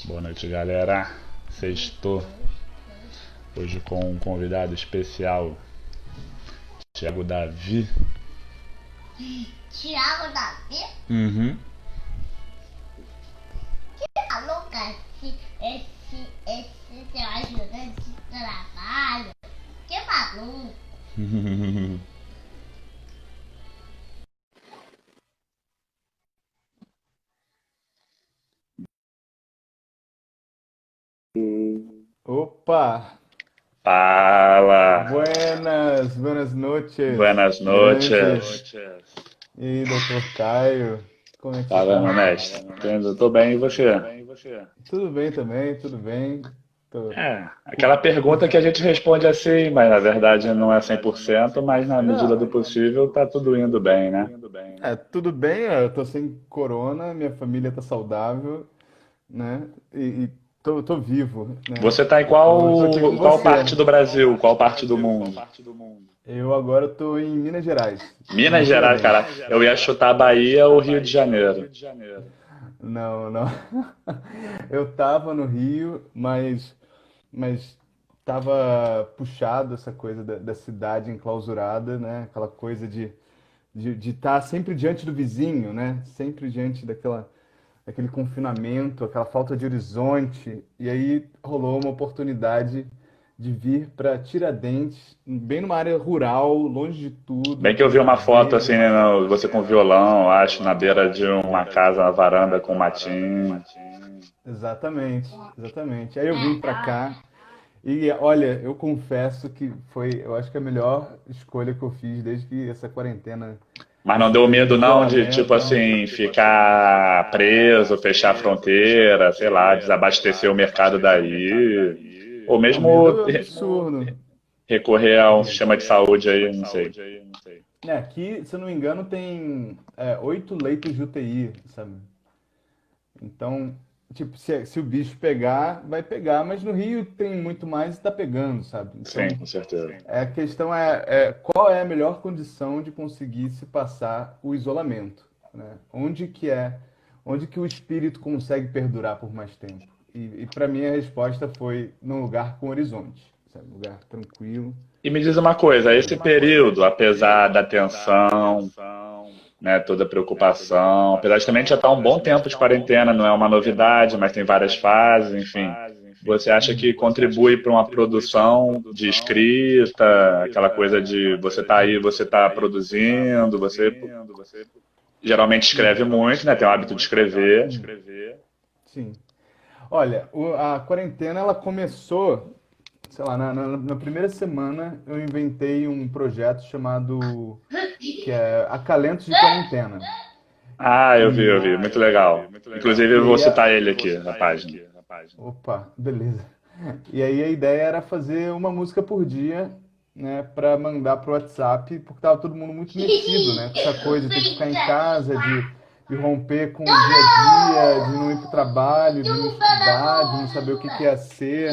Boa noite, galera. Sextou hoje com um convidado especial, Thiago Davi. Thiago Davi? Uhum. Falou que esse seu ajudante de trabalho. Que maluco. Opa! Fala! Buenas noches, Buenas grande. noches. E aí, doutor Caio, como é que você Fala, meu tá? mestre. Tô bem, e você? Tudo bem também, tudo bem. Tô... Aquela pergunta que a gente responde assim, mas na verdade não é 100%, mas na medida do Não, possível tá tudo indo bem, né? tudo bem, eu tô sem corona, minha família tá saudável, né? E tô vivo, né? Você tá em Tô aqui com qual você. parte do Brasil, qual parte do mundo? Eu agora tô em Minas Gerais, tô em Minas Gerais, Tiradentes. cara. Eu ia chutar Bahia ou Rio de Janeiro. Não, não. Eu tava no Rio, mas tava puxado essa coisa da cidade enclausurada, né? Aquela coisa de estar sempre diante do vizinho, né? Sempre diante daquele confinamento, aquela falta de horizonte. E aí rolou uma oportunidade de vir para Tiradentes, bem numa área rural, longe de tudo, Bem que eu vi Campo uma foto Verde. assim, né, você com violão, acho, na beira de uma casa, uma varanda com matinho. Exatamente, exatamente. Aí eu vim para cá. E olha, eu confesso que foi, eu acho que a melhor escolha que eu fiz desde que essa quarentena, Mas não esse deu período de medo não de, tipo isolamento. assim, ficar preso, fechar a fronteira, sei lá, desabastecer o mercado daí. Ou Não, medo mesmo absurdo. recorrer a um sistema de saúde aí, não sei. Aqui, se eu não me engano, tem 8 leitos de UTI, sabe? Então, tipo, se o bicho pegar, vai pegar, mas no Rio tem muito mais e tá pegando, sabe? Sim, Então, com certeza. a questão é qual é a melhor condição de conseguir se passar o isolamento, né? Onde que o espírito consegue perdurar por mais tempo? E para mim a resposta foi num lugar com horizonte, sabe? Um lugar tranquilo. E me diz uma coisa, esse período, apesar da tensão, né, toda a preocupação, apesar de também já estar um bom tempo de quarentena, não é uma novidade, mas tem várias fases, enfim. Você acha que contribui para uma produção de escrita, aquela coisa de você tá aí, você tá produzindo, você geralmente escreve muito, né, tem o hábito de escrever. Sim. Olha, a quarentena ela começou, sei lá, na primeira semana eu inventei um projeto chamado que é Acalentos de Quarentena. Ah, eu vi, E, muito legal. Inclusive e eu vou aí, citar ele aqui na página. opa, beleza. E aí a ideia era fazer uma música por dia, né, para mandar pro WhatsApp, porque tava todo mundo muito metido, né, com essa coisa de ter que ficar em casa, de romper com o dia a dia, de não ir pro trabalho, de não estudar, de não saber o que que ia ser,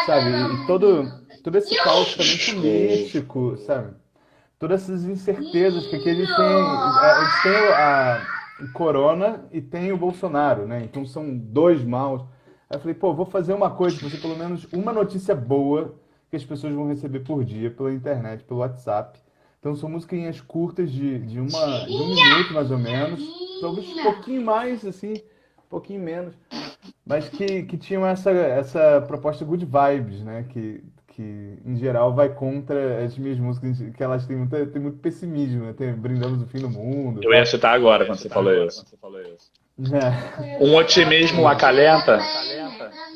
sabe? E todo esse caos também Show. político, sabe? Todas essas incertezas que aqui a gente tem o Corona e tem o Bolsonaro, né? Então são dois maus. Aí eu falei, pô, vou fazer uma coisa, fazer pelo menos uma notícia boa que as pessoas vão receber por dia pela internet, pelo WhatsApp. Então são musiquinhas curtas de um minuto mais ou menos, talvez um pouquinho mais, assim, um pouquinho menos, mas que tinham essa proposta good vibes, né? Que em geral vai contra as minhas músicas, que elas tem muito pessimismo, né? Tem Brindamos o Fim do Mundo e Eu ia tal. citar agora quando você falou isso. Um É, otimismo acalenta?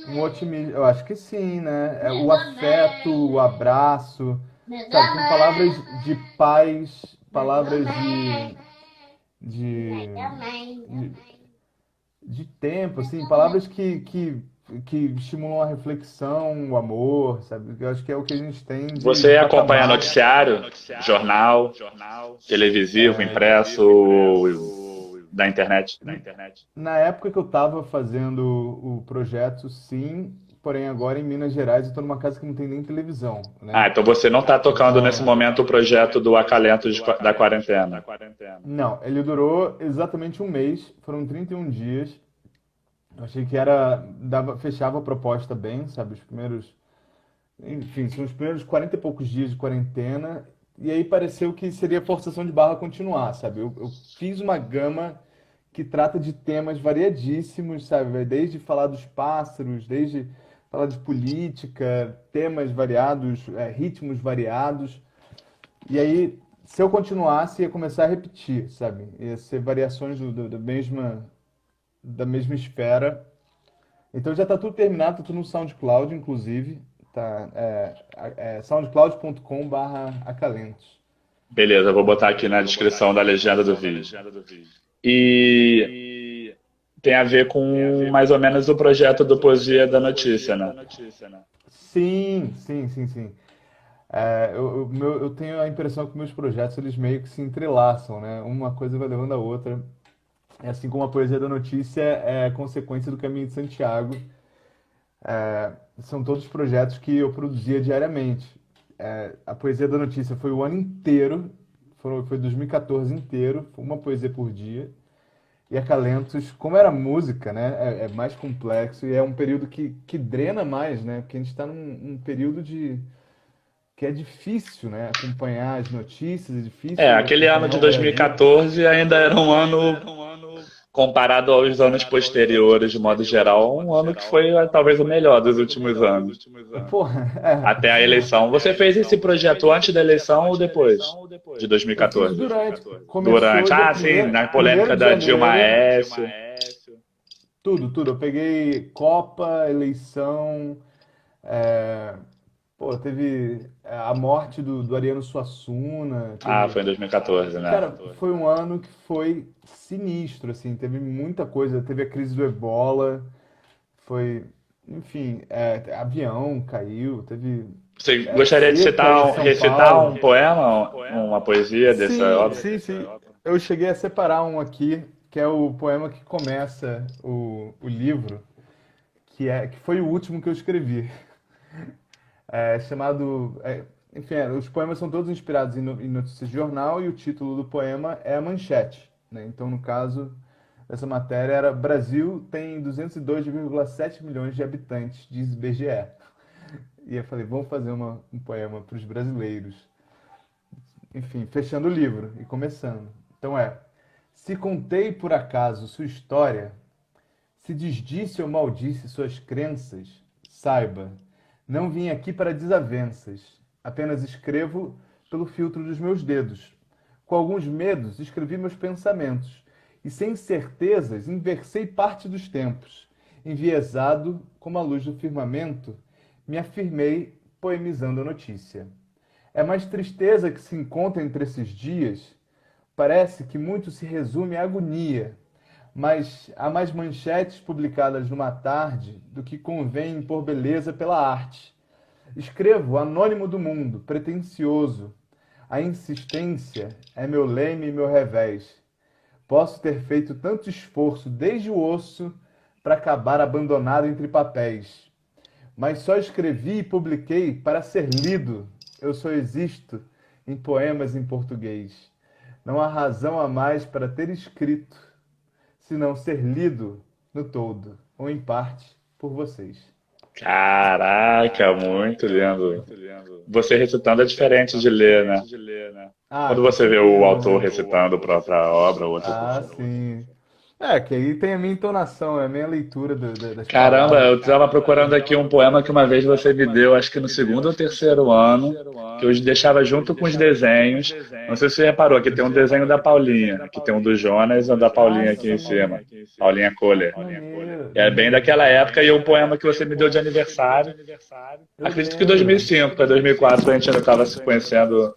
um otimismo, eu acho que sim, né? O afeto, o abraço, sabe? São palavras de paz, palavras de, de, de tempo, assim, palavras que estimulam a reflexão, o amor, sabe? Eu acho que é o que a gente tem de Você acompanha patamar. noticiário, jornal, televisivo, impresso, da internet? Na época que eu estava fazendo o projeto, sim, porém agora em Minas Gerais eu estou numa casa que não tem nem televisão, Ah, né? então você não está tocando nesse Então, momento o projeto do acalento da quarentena. não, ele durou exatamente um mês, foram 31 dias, Eu achei que fechava a proposta bem, sabe? Enfim, são os primeiros 40 e poucos dias de quarentena, e aí pareceu que seria forçação de barra continuar, sabe? Eu fiz uma gama que trata de temas variadíssimos, sabe? Vai desde falar dos pássaros, desde falar de política, temas variados, ritmos variados. E aí, se eu continuasse, ia começar a repetir, sabe? Ia ser variações da mesma esfera. Então já tá tudo terminado, tá tudo no SoundCloud, inclusive. Tá, soundcloud.com/acalentos. Beleza, eu vou botar aqui na descrição da legenda do vídeo. E tem a ver com mais ou menos o projeto do Poesia da Notícia, né? Sim, sim, sim, sim. Eu tenho a impressão que meus projetos eles meio que se entrelaçam, né? Uma coisa vai levando a outra. É assim como a Poesia da Notícia é consequência do Caminho de Santiago. São todos projetos que eu produzia diariamente. A Poesia da Notícia foi o ano inteiro, foi 2014 inteiro, foi uma poesia por dia. E Acalentos, como era música, né, é mais complexo e é um período que drena mais, né? Porque a gente está num período que é difícil, né, acompanhar as notícias, é difícil Aquele ano acompanhar de o Brasil. 2014 ainda era um ano, comparado aos anos posteriores, de modo geral, um ano que foi talvez o melhor dos últimos anos. Porra, Até a eleição. Você fez esse projeto antes da eleição ou depois de eu fiz 2014? durante, Durante. começou dia Ah, sim, na primeiro polêmica de da Dilma janeiro, Aécio. tudo, tudo. Eu peguei Copa, eleição, é, pô, teve a morte do Ariano Suassuna, Ah, teve. foi em 2014, né? Cara, foi um ano que foi sinistro, assim, teve muita coisa, teve a crise do Ebola, foi, enfim, avião caiu, teve Você gostaria de seca em São recitar um Paulo. poema, uma poesia dessa Sim, obra? sim, sim. Eu cheguei a separar um aqui, que é o poema que começa o livro, que foi o último que eu escrevi. Chamado. Enfim, os poemas são todos inspirados em notícias de jornal e o título do poema é a manchete, né? Então, no caso, essa matéria era Brasil tem 202,7 milhões de habitantes, diz IBGE. E eu falei, vamos fazer um poema para os brasileiros. Enfim, fechando o livro e começando. Então se contei por acaso sua história, se desdisse ou maldisse suas crenças, saiba, não vim aqui para desavenças, apenas escrevo pelo filtro dos meus dedos. Com alguns medos, escrevi meus pensamentos, e sem certezas, inversei parte dos tempos. Enviesado como a luz do firmamento, me afirmei poemizando a notícia. É mais tristeza que se encontra entre esses dias. Parece que muito se resume à agonia, mas há mais manchetes publicadas numa tarde do que convém impor beleza pela arte. Escrevo anônimo do mundo, pretensioso. A insistência é meu leme e meu revés. Posso ter feito tanto esforço desde o osso para acabar abandonado entre papéis. Mas só escrevi e publiquei para ser lido. Eu só existo em poemas em português. Não há razão a mais para ter escrito, senão ser lido no todo, ou em parte, por vocês. Caraca, muito lindo. Você recitando é diferente de ler, né? Ah, Quando com você vê o certeza, autor né? recitando a própria obra ou outra Ah, pessoa. sim. Que aí tem a minha entonação, é a minha leitura das Caramba, palavras. eu estava procurando aqui um poema que uma vez você me deu, acho que no segundo ou terceiro ano, que eu deixava junto com os desenhos. Não sei se você reparou, aqui tem um desenho da Paulinha, aqui tem um do Jonas e um da Ah, Paulinha aqui em cima. sim. Paulinha Kohler. Maneiro, É bem maneiro. daquela época e o poema que você me deu de aniversário. Eu Acredito que lembro. 2005 para 2004 a gente ainda estava se conhecendo.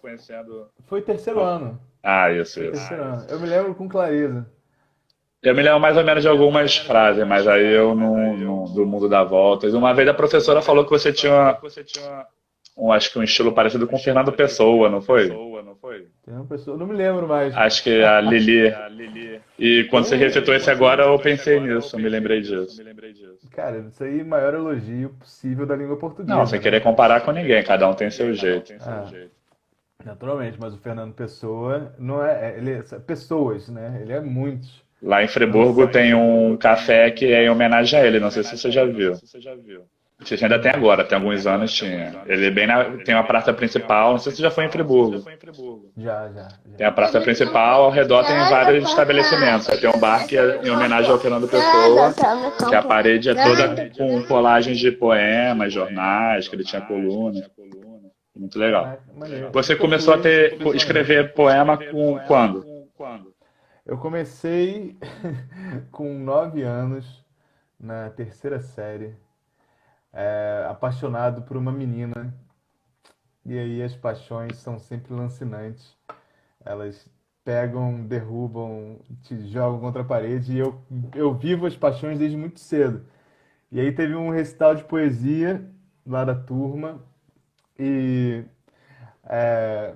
Foi terceiro ano. Ah, isso, Foi isso. terceiro ano. Eu me lembro com clareza. Eu me lembro mais ou menos de algumas frases, mas aí eu do mundo dá voltas. Uma vez a professora falou que você tinha acho que um estilo parecido com o Fernando Pessoa, não foi? Tem uma pessoa, não me lembro mais. Acho que a Lili. E quando você recitou esse agora, eu pensei nisso, eu me lembrei disso. Cara, isso aí é o maior elogio possível da língua Não, portuguesa, sem né? querer comparar com ninguém, cada um tem seu jeito. Naturalmente, mas o Fernando Pessoa não é, pessoas, né? Ele é muitos. Lá em Friburgo Nossa, tem um café que é em homenagem a ele, não sei se você já viu. Não sei se ainda tem agora, tem alguns anos tinha. Ele é bem tem uma praça principal, não sei se você já foi em Friburgo. já. Tem a praça principal, ao redor tem vários estabelecimentos. Aí tem um bar que é em homenagem ao Fernando Pessoa, que a parede é toda com colagens de poemas, jornais, que ele tinha coluna. Muito legal. Caraca, maneiro. Você Nunca começou a fui, ter, pessoalmente. escrever poema com quando? Eu comecei com 9 anos, na terceira série, apaixonado por uma menina. E aí as paixões são sempre lancinantes. Elas pegam, derrubam, te jogam contra a parede. E eu vivo as paixões desde muito cedo. E aí teve um recital de poesia lá da turma. E, é,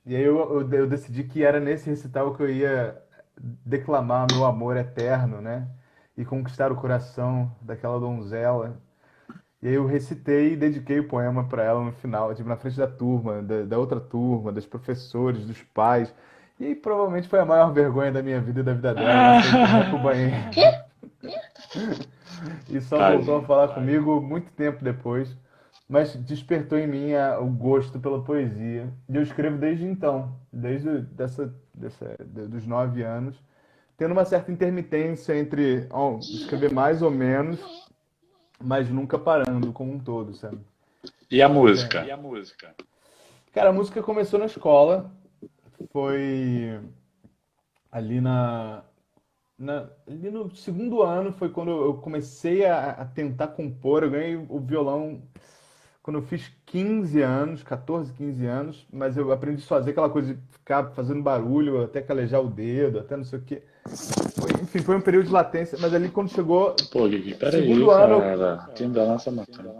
e aí eu decidi que era nesse recital que eu ia declamar meu amor eterno, né? E conquistar o coração daquela donzela. E aí eu recitei e dediquei o poema para ela no final, tipo, na frente da turma, da outra turma, dos professores, dos pais. E aí provavelmente foi a maior vergonha da minha vida e da vida dela. Ela foi correr pro banheiro e só voltou a Tadinho. falar comigo muito tempo depois. Mas despertou em mim o gosto pela poesia. E eu escrevo desde então, dos 9 anos, tendo uma certa intermitência entre escrever mais ou menos, mas nunca parando como um todo, sabe? E a Mas é. música? Cara, a música começou na escola, foi ali ali no segundo ano, foi quando eu comecei a tentar compor. Eu ganhei o violão quando eu fiz 15 anos, 14, 15 anos, mas eu aprendi sozinho aquela coisa de ficar fazendo barulho, até calejar o dedo, até não sei o quê. Enfim, foi um período de latência, mas ali quando chegou Pô, Gui, peraí, segundo ano, cara. Quem dá nossa matéria?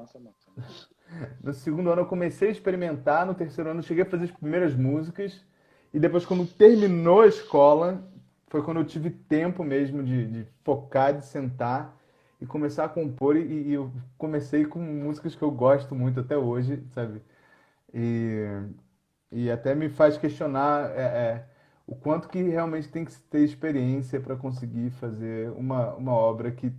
no segundo ano eu comecei a experimentar, no terceiro ano eu cheguei a fazer as primeiras músicas, e depois quando terminou a escola, foi quando eu tive tempo mesmo de focar, de sentar e começar a compor, e eu comecei com músicas que eu gosto muito até hoje, sabe? E, e até me faz questionar o quanto que realmente tem que se ter experiência para conseguir fazer uma obra que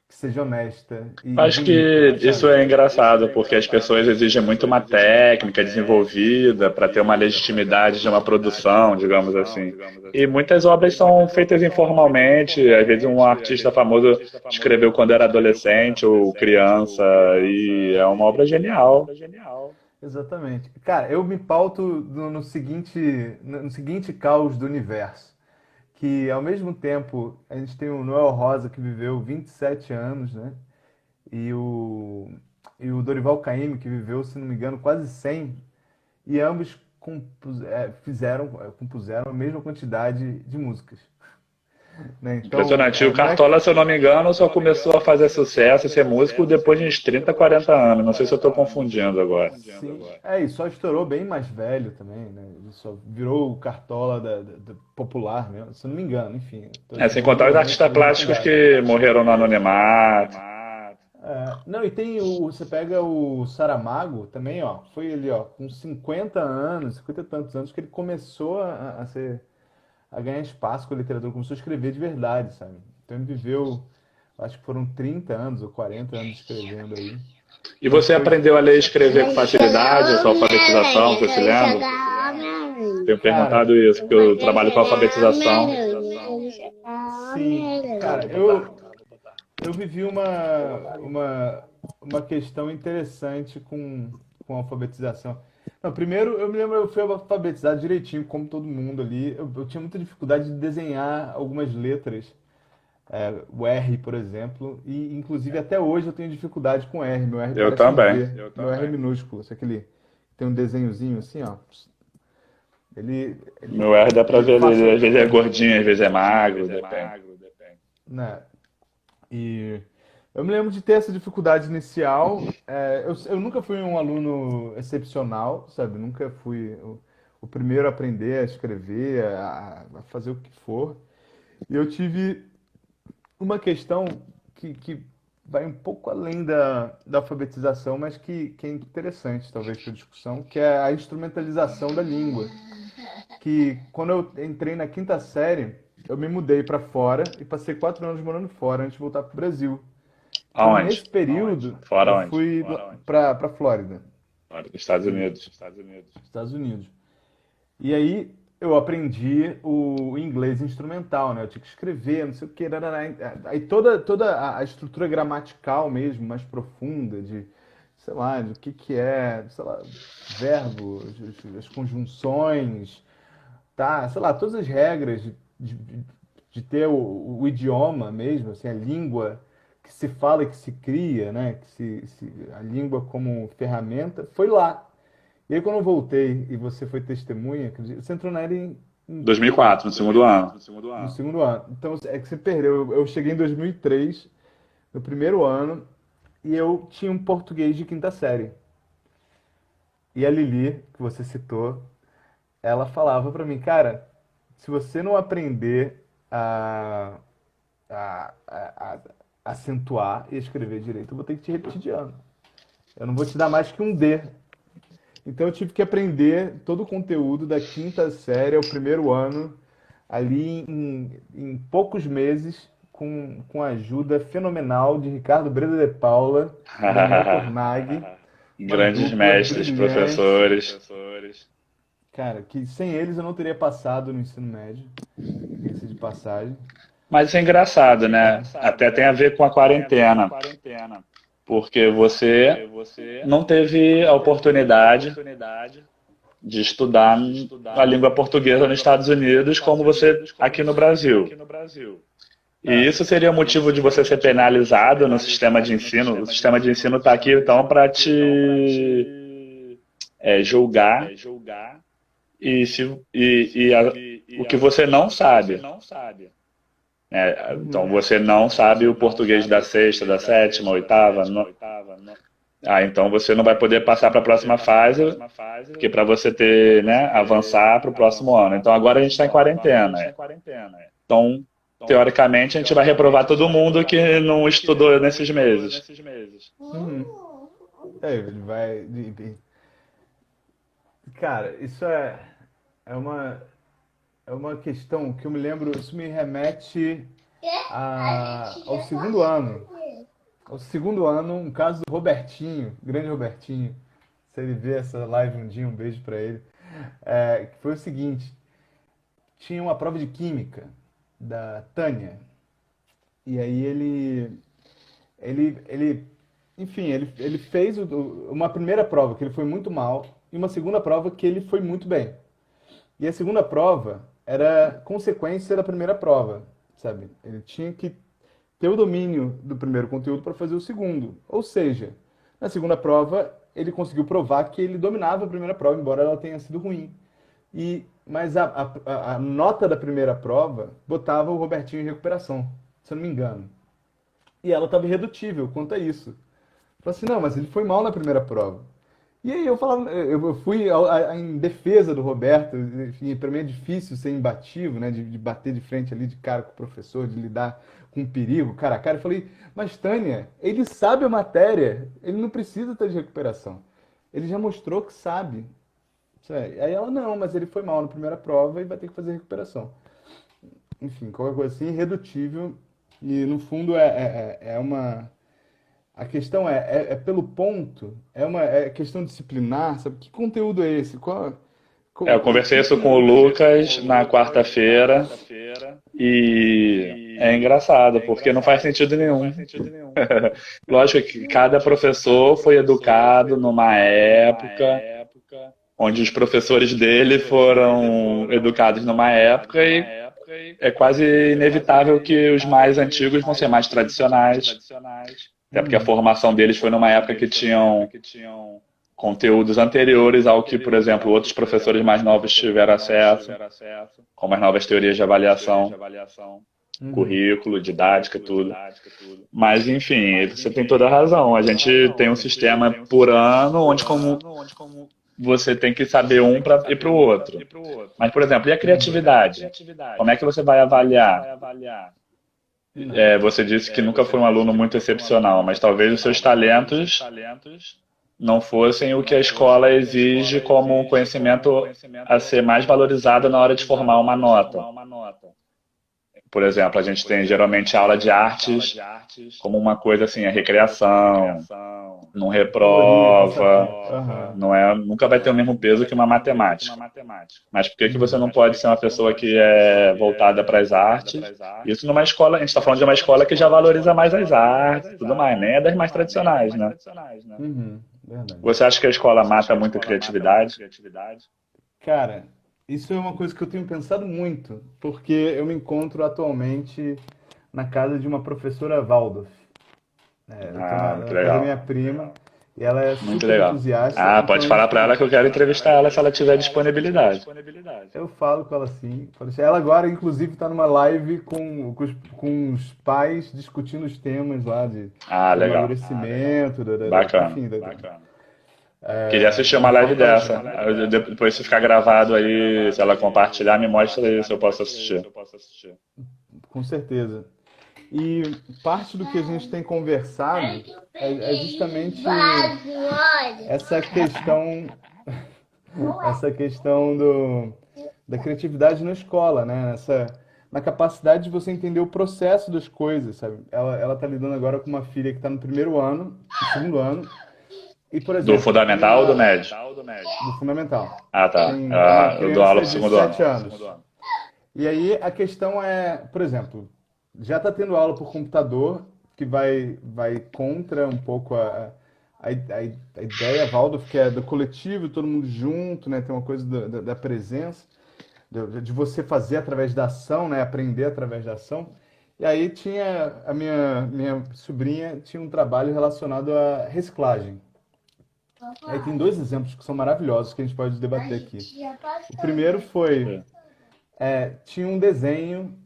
seja honesta e Acho bonita, que isso sabe? é engraçado, porque as pessoas exigem muito uma técnica desenvolvida para ter uma legitimidade de uma produção, digamos assim. E muitas obras são feitas informalmente, às vezes um artista famoso escreveu quando era adolescente ou criança, e é uma obra genial. Exatamente. Cara, eu me pauto no seguinte caos do universo, que ao mesmo tempo a gente tem o Noel Rosa que viveu 27 anos, né? E o, e o Dorival Caymmi que viveu, se não me engano, quase 100, e ambos compuseram a mesma quantidade de músicas, né? Então, Impressionante. E o não é. Cartola, se eu não me engano, só começou a fazer sucesso e ser músico depois de uns 30, 40 anos. Não sei se eu estou confundindo agora. Sim, e só estourou bem mais velho também, né? Ele só virou o Cartola da popular mesmo, se eu não me engano, enfim. Tô É, sem dizendo contar os realmente artistas mesmo com plásticos idade. que morreram no anonimato. Não, e tem você pega o Saramago também, ó, foi ali, ó, com 50 anos, 50 e tantos anos, que ele começou a ganhar espaço com a literatura, começou a escrever de verdade, sabe? Então ele viveu, acho que foram 30 anos ou 40 anos escrevendo aí. E Mas você foi. aprendeu a ler e escrever com Vai facilidade, a chegar sua alfabetização, Homem-Aranha, você se vai lembra? chegar Homem-Aranha. Tenho Cara, perguntado isso, porque eu Vai trabalho com chegar alfabetização. Homem-Aranha, vai chegar sim, cara, Homem-Aranha. eu vivi uma questão interessante com a alfabetização. Não, primeiro, eu me lembro, eu fui alfabetizado direitinho, como todo mundo ali. Eu tinha muita dificuldade de desenhar algumas letras, o R, por exemplo, e inclusive até hoje eu tenho dificuldade com R. Meu R Eu parece um também. V, meu R é minúsculo, esse aquele tem um desenhozinho assim, ó. Ele, Meu R dá pra ele ver, faça, ele às vezes é gordinho, às vezes é magro, depende. né? E eu me lembro de ter essa dificuldade inicial. Eu nunca fui um aluno excepcional, sabe? Nunca fui o primeiro a aprender a escrever, a fazer o que for. E eu tive uma questão que vai um pouco além da alfabetização, mas que é interessante, talvez, para discussão, que é a instrumentalização da língua. Que quando eu entrei na quinta série, eu me mudei para fora e passei 4 anos morando fora antes de voltar para o Brasil. Então, Aonde? nesse período, Fora eu onde? fui para Flórida, Fora dos Estados Unidos. Estados Unidos. E aí eu aprendi o inglês instrumental, né? Eu tinha que escrever, não sei o que. Aí toda a estrutura gramatical mesmo, mais profunda, de, sei lá, de o que é, sei lá, verbo, as conjunções, tá? Sei lá, todas as regras de ter o idioma mesmo, assim, a língua que se fala e que se cria, né? A língua como ferramenta, foi lá. E aí, quando eu voltei e você foi testemunha, você entrou na era em que ano? 2004, no segundo ano. No segundo ano. Então, é que você perdeu. Eu cheguei em 2003, no primeiro ano, e eu tinha um português de quinta série. E a Lili, que você citou, ela falava pra mim, cara, se você não aprender a acentuar e escrever direito, eu vou ter que te repetir de ano. Eu não vou te dar mais que um D. Então eu tive que aprender todo o conteúdo da quinta série ao primeiro ano, ali em poucos meses, com a ajuda fenomenal de Ricardo Breda de Paula e Daniel Tornaghi, uma Grandes dupla mestres, brilhante. professores. Cara, que sem eles eu não teria passado no ensino médio, diga-se de passagem. Mas isso é engraçado, né? Até tem a ver com a quarentena, porque você não teve a oportunidade de estudar a língua portuguesa nos Estados Unidos como você aqui no Brasil. E isso seria motivo de você ser penalizado no sistema de ensino. O sistema de ensino está aqui, então, para te julgar o que você não sabe. Então, Uhum. você não sabe o português da sexta, da sétima, oitava. Então, você não vai poder passar para a próxima fase, que para você ter, né, avançar para o próximo ano. Então, agora a gente está em quarentena. Então, teoricamente, a gente vai reprovar todo mundo que não estudou nesses meses. Uhum. Ele vai. Cara, isso é uma, é uma questão que eu me lembro, isso me remete ao segundo ano. Ao segundo ano, um caso do Robertinho, grande Robertinho. Se ele ver essa live um dia, um beijo pra ele. Que foi o seguinte: tinha uma prova de química da Tânia. E aí ele, enfim, ele fez uma primeira prova que ele foi muito mal e uma segunda prova que ele foi muito bem. E a segunda prova era consequência da primeira prova, sabe? Ele tinha que ter o domínio do primeiro conteúdo para fazer o segundo. Ou seja, na segunda prova, ele conseguiu provar que ele dominava a primeira prova, embora ela tenha sido ruim. Mas a nota da primeira prova botava o Robertinho em recuperação, se eu não me engano. E ela estava irredutível quanto a isso. Falei assim, não, mas ele foi mal na primeira prova. E aí eu falava, eu fui em defesa do Roberto, enfim, para mim é difícil ser imbativo, né, de bater de frente ali de cara com o professor, de lidar com o perigo, cara a cara. Eu falei, mas Tânia, ele sabe a matéria, ele não precisa estar de recuperação. Ele já mostrou que sabe. Sério. Aí ela, não, mas ele foi mal na primeira prova e vai ter que fazer recuperação. Enfim, qualquer coisa assim, irredutível. E no fundo é uma. A questão é pelo ponto, é questão disciplinar, sabe? Que conteúdo é esse? Eu conversei isso com o Lucas na quarta-feira e é engraçado, porque não faz sentido nenhum. Lógico que cada professor foi educado numa época onde os professores dele foram educados numa época e é quase inevitável que os mais antigos vão ser mais tradicionais, até porque a Uhum. formação deles foi numa época que tinham conteúdos anteriores ao que, por exemplo, outros professores mais novos tiveram acesso, como as novas teorias de avaliação, Uhum. currículo, didática, tudo. Mas, enfim, você tem toda a razão. A gente tem um sistema por ano onde como você tem que saber um para ir para o outro. Mas, por exemplo, e a criatividade? Como é que você vai avaliar? Não. Você disse que nunca foi um aluno muito excepcional, mas talvez os seus talentos não fossem o que a escola exige como um conhecimento a ser mais valorizado na hora de formar uma nota. por exemplo, a gente tem geralmente aula de artes como uma coisa assim, a recreação, não Colorir, reprova, passatempo. Aham. não é, nunca vai ter o mesmo peso que uma matemática. Mas por que que você Uhum. não pode ser uma pessoa que é voltada para as artes? Isso numa escola, a gente está falando de uma escola que já valoriza mais as artes e tudo mais, nem é das mais tradicionais, né? Uhum. Verdade. Você acha que a escola mata muito a criatividade? Cara, isso é uma coisa que eu tenho pensado muito, porque eu me encontro atualmente na casa de uma professora Waldorf. Eu tô Ah, na muito casa da legal. minha prima e ela é Muito super legal. entusiasta, Ah, então pode a falar gente para ela tem. que eu quero entrevistar ela se ela tiver disponibilidade. Eu falo com ela sim. Ela agora, inclusive, está numa live com os pais discutindo os temas lá Ah, de legal. amadurecimento, Bacana. enfim, Queria assistir uma eu falo live com ela dessa. sim. Depois, se ficar gravado aí, se ela compartilhar, me mostra aí se eu posso assistir. Com certeza. E parte do que a gente tem conversado é justamente Olha. essa questão, essa questão da criatividade na escola, né? Na capacidade de você entender o processo das coisas, sabe? Ela tá lidando agora com uma filha que está no primeiro ano, no segundo ano, e, por Do exemplo, tem fundamental ou do uma médio? do fundamental. Ah, tá. É uma Eu dou aula criança pro de segundo ano. 7 anos. E aí a questão é, por exemplo, já está tendo aula por computador, que vai contra um pouco a ideia Waldorf, que é do coletivo, todo mundo junto, né? Tem uma coisa da presença, de você fazer através da ação, né? Aprender através da ação. E aí tinha a minha sobrinha tinha um trabalho relacionado à reciclagem. Aí tem dois exemplos que são maravilhosos que a gente pode debater aqui. Já O passou, primeiro né? foi tinha um desenho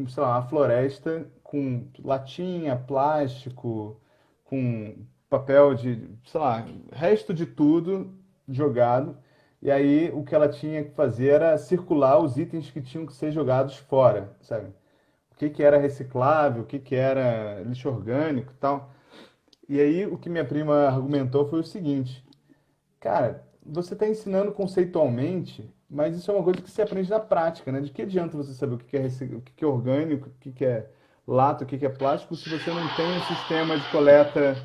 sei lá, uma floresta com latinha, plástico, com papel sei lá, resto de tudo jogado. E aí o que ela tinha que fazer era circular os itens que tinham que ser jogados fora, sabe? O que que era reciclável, o que que era lixo orgânico e tal. E aí o que minha prima argumentou foi o seguinte: cara, você está ensinando conceitualmente, mas isso é uma coisa que se aprende na prática, né? De que adianta você saber o que que é orgânico, o que que é lata, o que que é plástico, se você não tem um sistema de coleta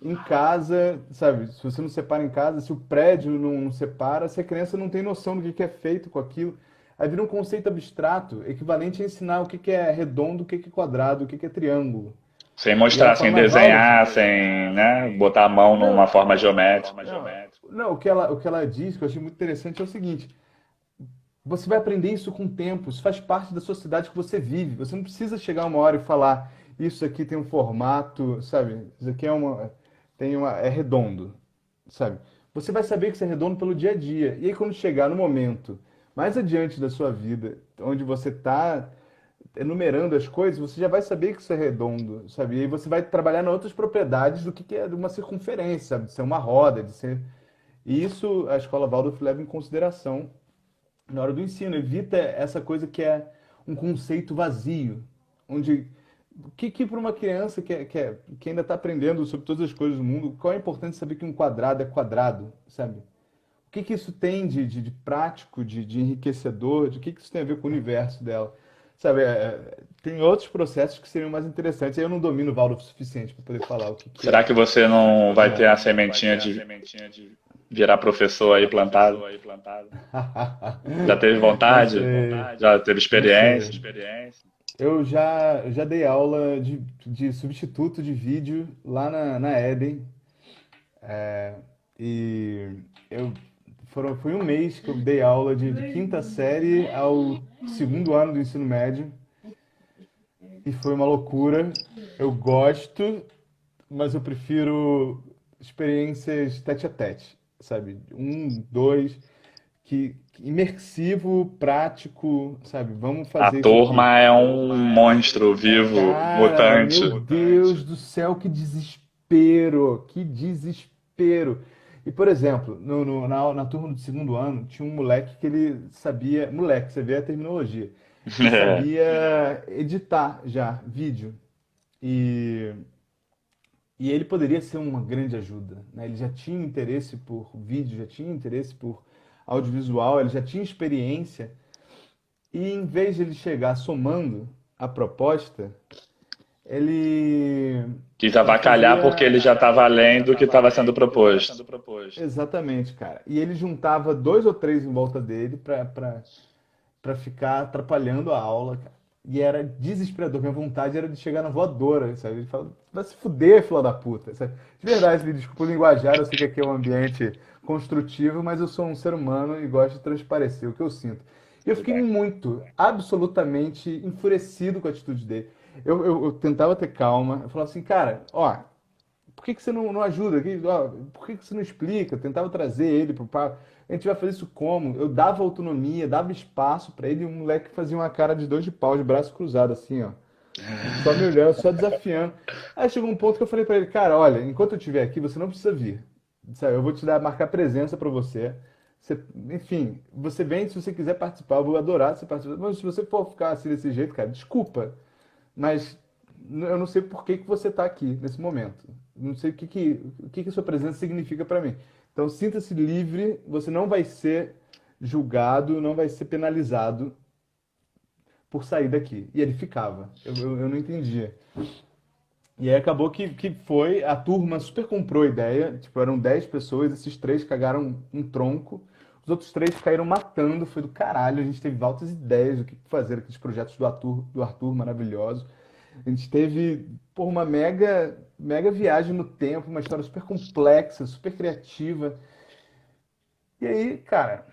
em casa, sabe? Se você não separa em casa, se o prédio não separa, se a criança não tem noção do que é feito com aquilo, aí vira um conceito abstrato, equivalente a ensinar o que que é redondo, o que que é quadrado, o que que é triângulo. Sem E ela mostrar, fala, sem mas Waldorf, desenhar, sem, né, botar a mão numa não, forma geométrica. não, o que ela diz, que eu achei muito interessante, é o seguinte: você vai aprender isso com o tempo, isso faz parte da sociedade que você vive. Você não precisa chegar uma hora e falar, isso aqui tem um formato, sabe? Isso aqui é redondo, sabe? Você vai saber que isso é redondo pelo dia a dia. E aí quando chegar no momento mais adiante da sua vida, onde você está enumerando as coisas, você já vai saber que isso é redondo, sabe? E aí você vai trabalhar em outras propriedades do que é uma circunferência, sabe? De ser uma roda, de ser. E isso a escola Waldorf leva em consideração na hora do ensino. Evita essa coisa que é um conceito vazio, onde o que para uma criança que ainda está aprendendo sobre todas as coisas do mundo, qual é a importância de saber que um quadrado é quadrado, sabe? O que isso tem de prático, de enriquecedor, de que isso tem a ver com o universo dela? Sabe, tem outros processos que seriam mais interessantes. Eu não domino o Waldorf o suficiente para poder falar o que que Será é. que você não vai ter É. a sementinha de virar professor aí plantado? Já teve Não vontade? sei, Já teve não sei. experiência? Eu já dei aula de substituto de vídeo lá na Eden. E eu, foi um mês que eu dei aula de quinta série ao segundo ano do ensino médio. E foi uma loucura. Eu gosto, mas eu prefiro experiências tete a tete, sabe? Um, dois, imersivo, prático, sabe? Vamos A fazer isso aqui. turma é um monstro vivo, Cara, mutante. meu Deus do céu, que desespero, que desespero. E, por exemplo, na turma do segundo ano, tinha um moleque que ele sabia, moleque, você vê a terminologia, ele sabia editar já vídeo. E, e ele poderia ser uma grande ajuda, né? Ele já tinha interesse por vídeo, já tinha interesse por audiovisual, ele já tinha experiência. E em vez de ele chegar somando a proposta, ele, Quis ele avacalhar porque ele fazia. já estava além do que estava sendo proposto. Exatamente, cara. E ele juntava dois ou três em volta dele pra ficar atrapalhando a aula, cara. E era desesperador. Minha vontade era de chegar na voadora, sabe? Ele fala, vai se fuder, filha da puta. Sabe? De verdade, me desculpa o linguajar, eu sei que aqui é um ambiente construtivo, mas eu sou um ser humano e gosto de transparecer o que eu sinto. E eu Tudo fiquei bem. muito, absolutamente enfurecido com a atitude dele. Eu tentava ter calma, eu falava assim, cara, ó, por que que você não ajuda? Ó, por que que você não explica? Eu tentava trazer ele pro papo. A gente vai fazer isso como? Eu dava autonomia, dava espaço pra ele, e o moleque fazia uma cara de dois de pau, de braço cruzado, assim, ó. Só me olhando, só desafiando. Aí chegou um ponto que eu falei pra ele, cara, olha, enquanto eu estiver aqui, você não precisa vir. Sabe, eu vou te dar, marcar presença pra você. Enfim, você vem se você quiser participar, eu vou adorar se você participar. Mas se você for ficar assim desse jeito, cara, desculpa. Mas eu não sei por que que você está aqui nesse momento. Não sei o que que a sua presença significa para mim. Então, sinta-se livre, você não vai ser julgado, não vai ser penalizado por sair daqui. E ele ficava. Eu não entendia. E aí acabou que foi, a turma super comprou a ideia, tipo, eram 10 pessoas, esses três cagaram um tronco, os outros três caíram matando, foi do caralho, a gente teve altas ideias do que fazer, aqueles projetos do Arthur maravilhosos. A gente teve, por uma mega viagem no tempo, uma história super complexa, super criativa. E aí, cara,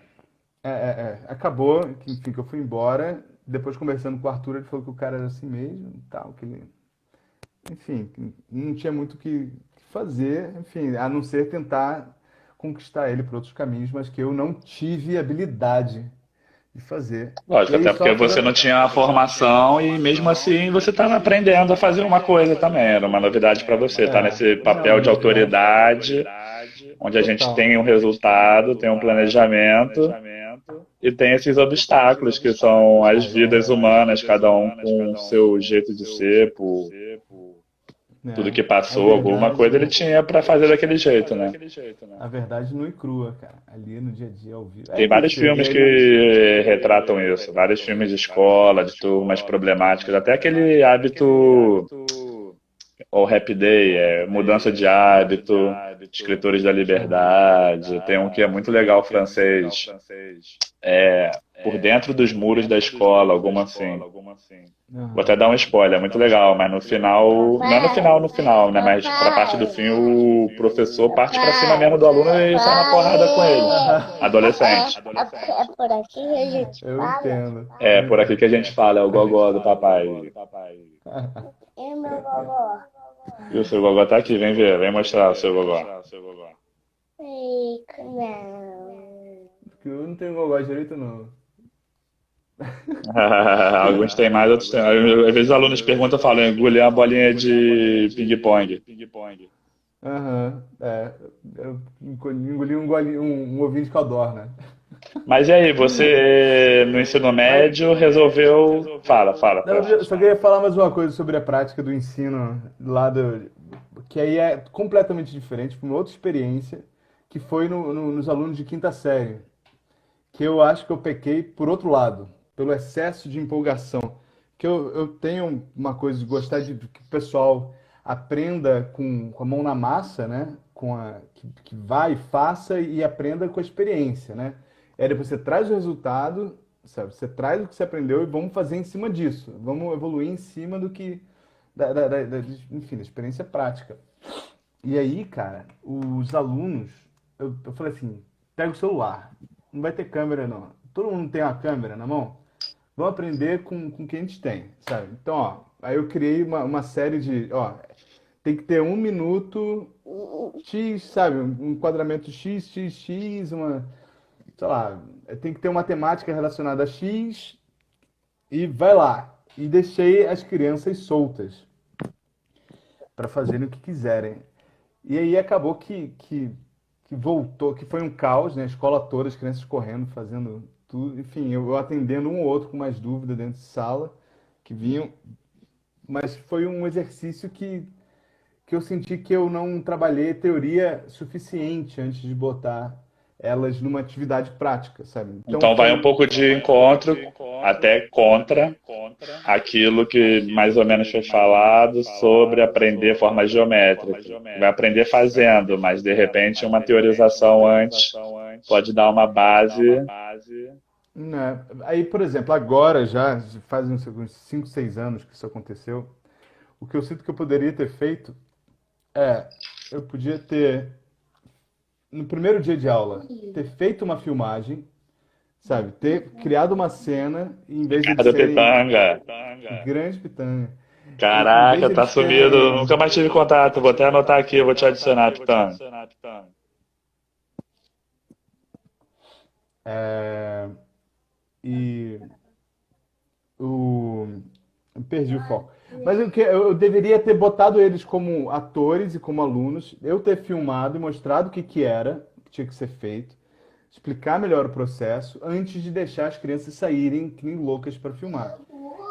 acabou, enfim, que eu fui embora. Depois, conversando com o Arthur, ele falou que o cara era assim mesmo, e tal, que ele, enfim, não tinha muito o que fazer, enfim, a não ser tentar conquistar ele por outros caminhos, mas que eu não tive habilidade de fazer. E Lógico, aí, até porque só você não fazendo. tinha a formação e mesmo assim você estava aprendendo a fazer uma coisa também. Era uma novidade para você, tá nesse papel de Realmente, né? autoridade, onde a gente Total. tem um resultado, tem um planejamento e tem esses obstáculos que são as vidas humanas, cada um com o seu jeito de ser, por tudo É, que a passou, alguma coisa ele verdade, tinha para fazer daquele jeito, né? a verdade nua e crua, cara. Ali no dia a dia, ao vivo. É Tem vários isso. E filmes aí, que retratam isso, vários filmes de escola, de turmas problemáticas, até aquele hábito, ou Happy Day, mudança de hábito, escritores da liberdade, tem um que é muito legal francês, por dentro dos muros da escola, alguma assim. Vou até aham. dar um spoiler, é muito legal, mas no final, não é no final, no final, né? Mas pra parte do Papai, fim, o professor parte pra cima papai, mesmo do aluno e sai na porrada com ele. Adolescente. é por aqui que a gente Eu fala. entendo. É, Eu por aqui entendo. que a gente fala, é o gogó do papai. E meu vovó? E o seu gogó tá aqui, vem ver, vem mostrar o seu gogó. Não. Porque eu não tenho gogó direito, não. Alguns têm mais, outros têm. Às vezes os alunos perguntam, eu falo, engoli uma bolinha de ping-pong. Aham, eu engoli um ovinho de codorna. Mas e aí, você no ensino Mas, médio resolveu. Fala, não, pode. eu só queria falar mais uma coisa sobre a prática do ensino lá que aí é completamente diferente, foi uma outra experiência, que foi nos alunos de quinta série, que eu acho que eu pequei por outro lado, pelo excesso de empolgação. Que eu tenho uma coisa de gostar de que o pessoal aprenda com a mão na massa, né? Que vá e faça e aprenda com a experiência, né? É depois você traz o resultado, sabe? Você traz o que você aprendeu e vamos fazer em cima disso. Vamos evoluir em cima do que, enfim, da experiência prática. E aí, cara, os alunos, eu falei assim, pega o celular, não vai ter câmera não. Todo mundo tem uma câmera na mão? Vamos aprender com o que a gente tem, sabe? Então, ó, aí eu criei uma série de, ó, tem que ter 1 minuto X, sabe? Um enquadramento X, X, X, sei lá, tem que ter uma temática relacionada a X e vai lá. E deixei as crianças soltas para fazerem o que quiserem. E aí acabou que voltou, que foi um caos, né? A escola toda, as crianças correndo, fazendo tudo. Enfim, eu atendendo um ou outro com mais dúvida dentro de sala, que vinham. Mas foi um exercício que eu senti que eu não trabalhei teoria suficiente antes de botar elas numa atividade prática, sabe? Então Então vai um foi, pouco de encontro até contra aquilo que mais ou menos foi falado sobre aprender forma geométrica. Vai aprender fazendo, mas de repente uma teorização antes pode dar uma base. né? Aí, por exemplo, agora já faz uns 5, 6 anos que isso aconteceu. O que eu sinto que eu poderia ter feito é, eu podia ter, no primeiro dia de aula, ter feito uma filmagem, sabe? Ter criado uma cena, e em vez de eles Cada serem pitanga. grande pitanga, em vez Caraca, de tá eles sumido. terem, Nunca mais tive contato. Vou até anotar aqui, vou te adicionar, Pitanga. é, e o, eu perdi o foco. Mas eu deveria ter botado eles como atores e como alunos, eu ter filmado e mostrado o que que era, o que tinha que ser feito, explicar melhor o processo, antes de deixar as crianças saírem que nem loucas para filmar.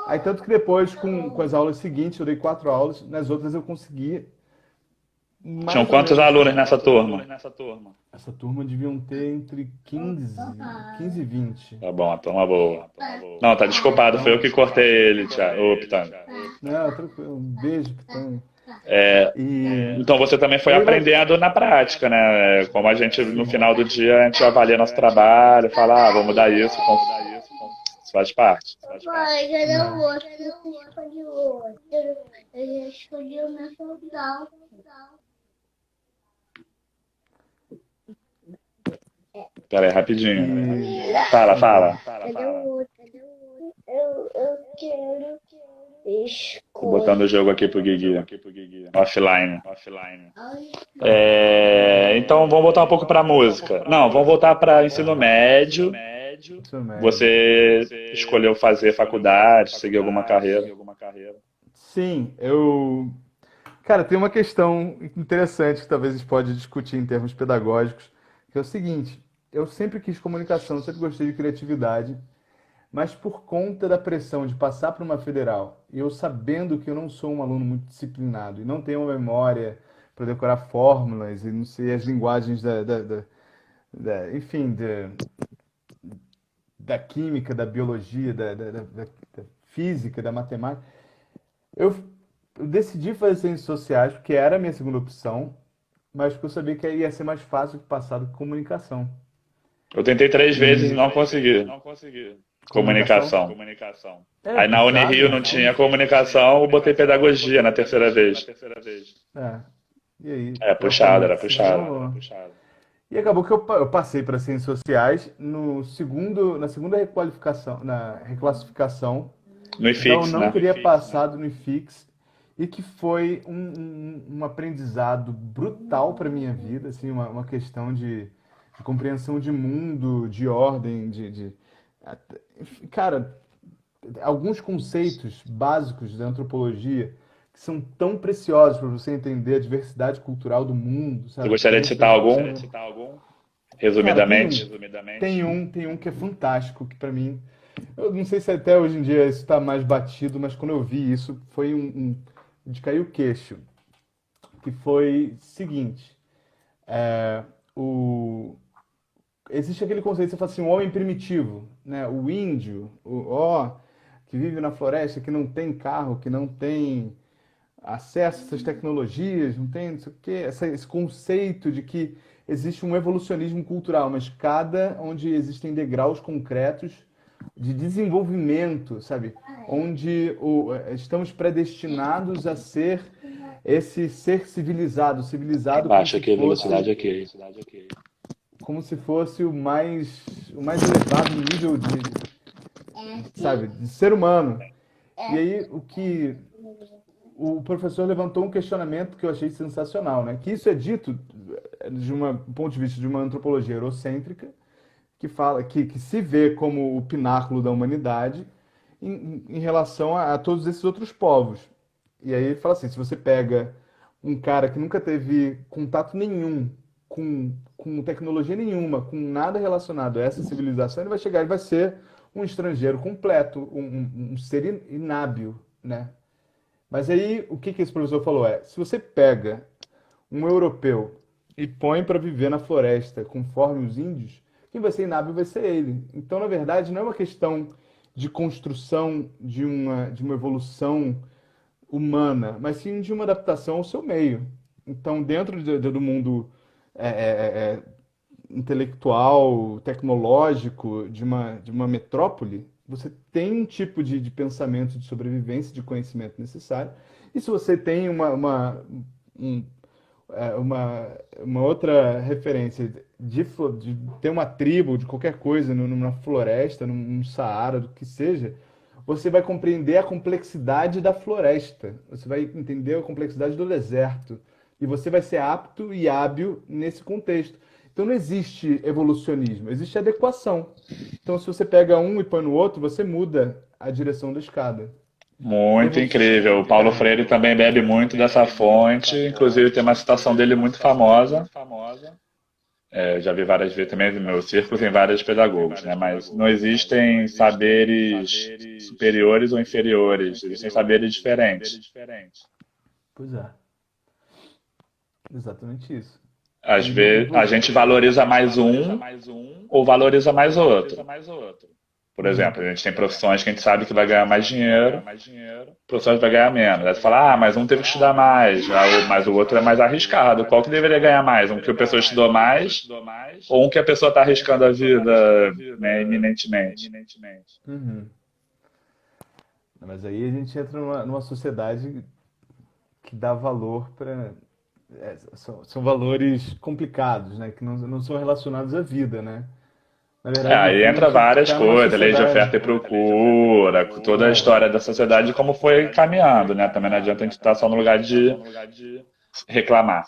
Aí, tanto que depois, com as aulas seguintes, eu dei 4 aulas, nas outras eu consegui Tinham mais ou quantos menos. alunos nessa turma? Essa turma deviam ter entre 15 e 20. Tá bom, a turma boa. Não, tá desculpado, foi eu que cortei ele, Thiago. Ô, Pitanga. Não, tranquilo. Um beijo, Pitanga. É, E então você também foi aí, aprendendo na prática, né? Como a gente, no final do dia, a gente avalia nosso trabalho, fala, vamos mudar isso, isso faz parte. Pai, cadê né? o outro? Eu escolhi o outro. Eu já escolhi o meu soldado. Pera aí, rapidinho. E Fala, tranquilo. fala. Cadê o outro? Eu quero Tô botando o escolher. jogo aqui pro Guigui. Offline. Ai, Então vamos voltar um pouco pra música. Não, vamos voltar para ensino médio. Isso médio. Você escolheu fazer faculdade, seguir alguma carreira. Sim, eu. Cara, tem uma questão interessante que talvez a gente pode discutir em termos pedagógicos, que é o seguinte: eu sempre quis comunicação, sempre gostei de criatividade, mas por conta da pressão de passar para uma federal, e eu sabendo que eu não sou um aluno muito disciplinado e não tenho uma memória para decorar fórmulas e não sei as linguagens enfim, da química, da biologia, da física, da matemática, eu, eu decidi fazer ciências sociais porque era a minha segunda opção, mas porque eu sabia que ia ser mais fácil de passar do que comunicação. Eu tentei 3 vezes e E não consegui. comunicação Comunicação. é Aí na puxado, Unirio né? não tinha comunicação, eu botei pedagogia na terceira vez. É. E aí, É, acabou era que se puxado. desenrolou. E acabou que eu passei para ciências sociais na segunda requalificação, na reclassificação. No Então eu IFIX, não né? teria passado no IFIX e que foi um aprendizado brutal para minha vida, assim, uma questão de compreensão de mundo, de ordem, cara, alguns conceitos básicos da antropologia que são tão preciosos para você entender a diversidade cultural do mundo, Você sabe? gostaria de citar algum? Cara, Resumidamente? tem um que é fantástico, que para mim, eu não sei se até hoje em dia isso está mais batido, mas quando eu vi isso, foi de cair o queixo, que foi o seguinte, é, o, existe aquele conceito, você fala assim, o homem primitivo, né? O índio, que vive na floresta, que não tem carro, que não tem acesso a essas tecnologias, não tem, não sei o quê, esse conceito de que existe um evolucionismo cultural, mas onde existem degraus concretos de desenvolvimento, sabe? Onde estamos predestinados a ser esse ser civilizado Baixa aqui a velocidade aqui. como se fosse o mais elevado nível sabe, de ser humano. E aí o professor levantou um questionamento que eu achei sensacional, né? Que isso é dito de um ponto de vista de uma antropologia eurocêntrica, que fala que se vê como o pináculo da humanidade em relação a todos esses outros povos. E aí ele fala assim, se você pega um cara que nunca teve contato nenhum com tecnologia nenhuma, com nada relacionado a essa civilização, ele vai chegar e vai ser um estrangeiro completo, um ser inábil, né? Mas aí, o que esse professor falou se você pega um europeu e põe para viver na floresta, conforme os índios, quem vai ser inábil vai ser ele. Então, na verdade, não é uma questão de construção de uma evolução humana, mas sim de uma adaptação ao seu meio. Então, dentro do mundo é, é, é, intelectual, tecnológico de uma metrópole, você tem um tipo de pensamento de sobrevivência, de conhecimento necessário. E se você tem um, uma outra referência de ter uma tribo, de qualquer coisa, numa floresta, num Saara, do que seja, você vai compreender a complexidade da floresta, você vai entender a complexidade do deserto, e você vai ser apto e hábil nesse contexto. Então não existe evolucionismo, existe adequação. Então se você pega um e põe no outro, você muda a direção da escada. Muito Evolução. incrível. O Paulo Freire também bebe muito dessa fonte, inclusive tem uma citação dele muito famosa. Eu já vi várias vezes também no meu círculo, tem vários pedagogos, né? Mas não existem saberes superiores ou inferiores, existem saberes diferentes. Pois é, exatamente isso. Às E vezes a gente valoriza mais um ou valoriza mais outro. Por Uhum. exemplo, a gente tem profissões que a gente sabe que vai ganhar mais dinheiro, profissões que vai ganhar menos. Aí você fala, ah, mas um teve que estudar mais, mas o outro é mais arriscado. Qual que deveria ganhar mais? Um que a pessoa estudou mais ou um que a pessoa está arriscando a vida, né, iminentemente? Uhum. Mas aí a gente entra numa sociedade que dá valor para. São valores complicados, né? Que não são relacionados à vida, né? Na É, verdade, no aí fundo, a entra gente várias está numa coisas, lei de sociedade. oferta e procura, toda a história da sociedade e como foi caminhando, né? Também não adianta a gente estar só no lugar de reclamar.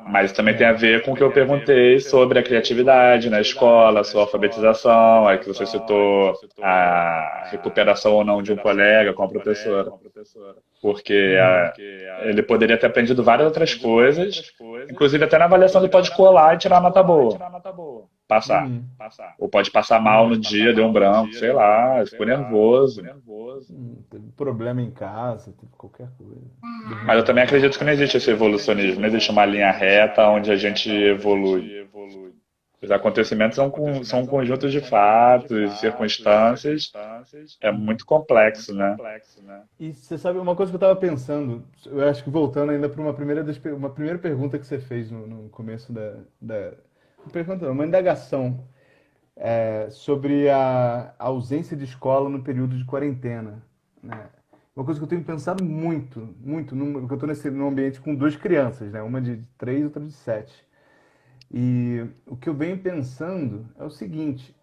Mas também tem a ver com o que eu perguntei sobre a criatividade na escola, a sua alfabetização, aí que você citou a recuperação ou não de um colega com a professora. Porque Uhum. ele poderia ter aprendido várias outras coisas, inclusive até na avaliação ele pode colar e tirar uma nota boa, passar. Uhum. Ou pode passar mal no dia, deu um branco, sei lá, ficou nervoso. Teve problema em casa, teve qualquer coisa. Mas eu Dormiu também mal. acredito que não existe esse evolucionismo, não existe uma linha reta onde a gente evolui. Os acontecimentos são um conjunto de fatos e circunstâncias, é Uhum. muito complexo, né? E você sabe, uma coisa que eu estava pensando, eu acho que voltando ainda para uma primeira pergunta que você fez no começo não pergunta não, uma indagação sobre a ausência de escola no período de quarentena, né? Uma coisa que eu tenho pensado muito, muito, porque eu estou num ambiente com duas crianças, né? Uma de 3 e outra de 7. E o que eu venho pensando é o seguinte: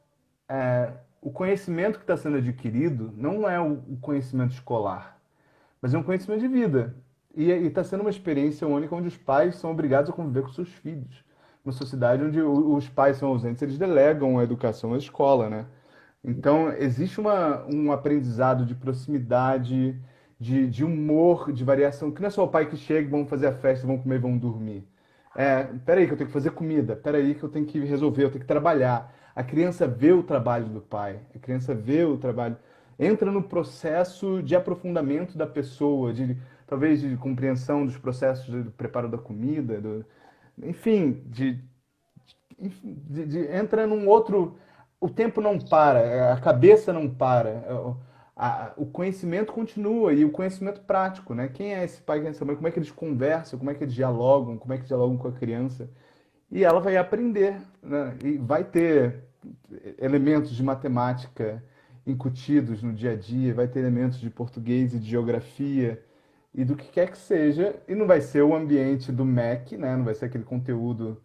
o conhecimento que está sendo adquirido não é o conhecimento escolar, mas é um conhecimento de vida. E está sendo uma experiência única onde os pais são obrigados a conviver com seus filhos. Uma sociedade onde os pais são ausentes, eles delegam a educação à escola, né? Então, existe um aprendizado de proximidade, de humor, de variação, que não é só o pai que chega, vamos fazer a festa, vamos comer, vamos dormir. Peraí que eu tenho que fazer comida, peraí que eu tenho que resolver, eu tenho que trabalhar. A criança vê o trabalho do pai, a criança vê o trabalho, entra no processo de aprofundamento da pessoa, talvez de compreensão dos processos do preparo da comida, enfim, entra num outro. O tempo não para, a cabeça não para, o conhecimento continua e o conhecimento prático, né? Quem é esse pai, quem é essa mãe, como é que eles conversam, como é que eles dialogam, como é que dialogam com a criança. E ela vai aprender, né? E vai ter elementos de matemática incutidos no dia a dia, vai ter elementos de português e de geografia e do que quer que seja, e não vai ser o ambiente do MEC, né? Não vai ser aquele conteúdo,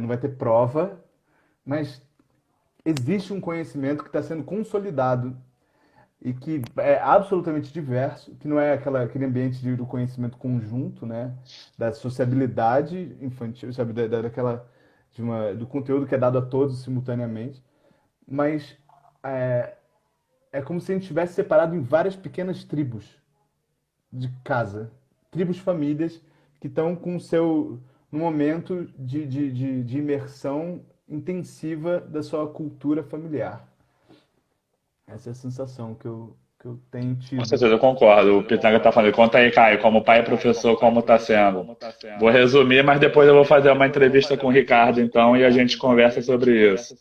não vai ter prova, mas existe um conhecimento que está sendo consolidado e que é absolutamente diverso, que não é aquele ambiente do conhecimento conjunto, né? Da sociabilidade infantil, sabe? Daquela, do conteúdo que é dado a todos simultaneamente, mas é como se a gente tivesse separado em várias pequenas tribos de casa, tribos, famílias que estão com o seu no momento de imersão intensiva da sua cultura familiar. Essa é a sensação que eu tenho Com tido. certeza, eu concordo. O Pitanga tá falando. Conta aí, Caio, como pai e professor, como tá sendo. Vou resumir, mas depois eu vou fazer uma entrevista com o Ricardo, então, e a gente conversa sobre isso.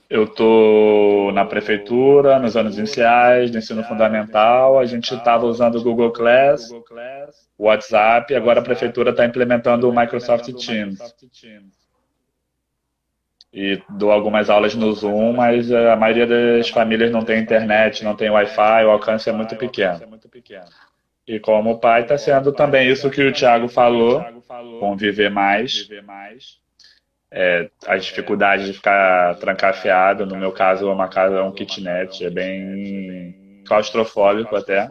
Eu estou na prefeitura, nos anos iniciais, do ensino fundamental. A gente estava usando o Google Class, o WhatsApp, agora a prefeitura está implementando o Microsoft Teams. E dou algumas aulas no Zoom, mas a maioria das famílias não tem internet, não tem Wi-Fi, o alcance é muito pequeno. E como pai, está sendo também isso que o Thiago falou, conviver mais, as dificuldades de ficar trancafiado. No meu caso, é uma casa, é um kitnet, é bem claustrofóbico até.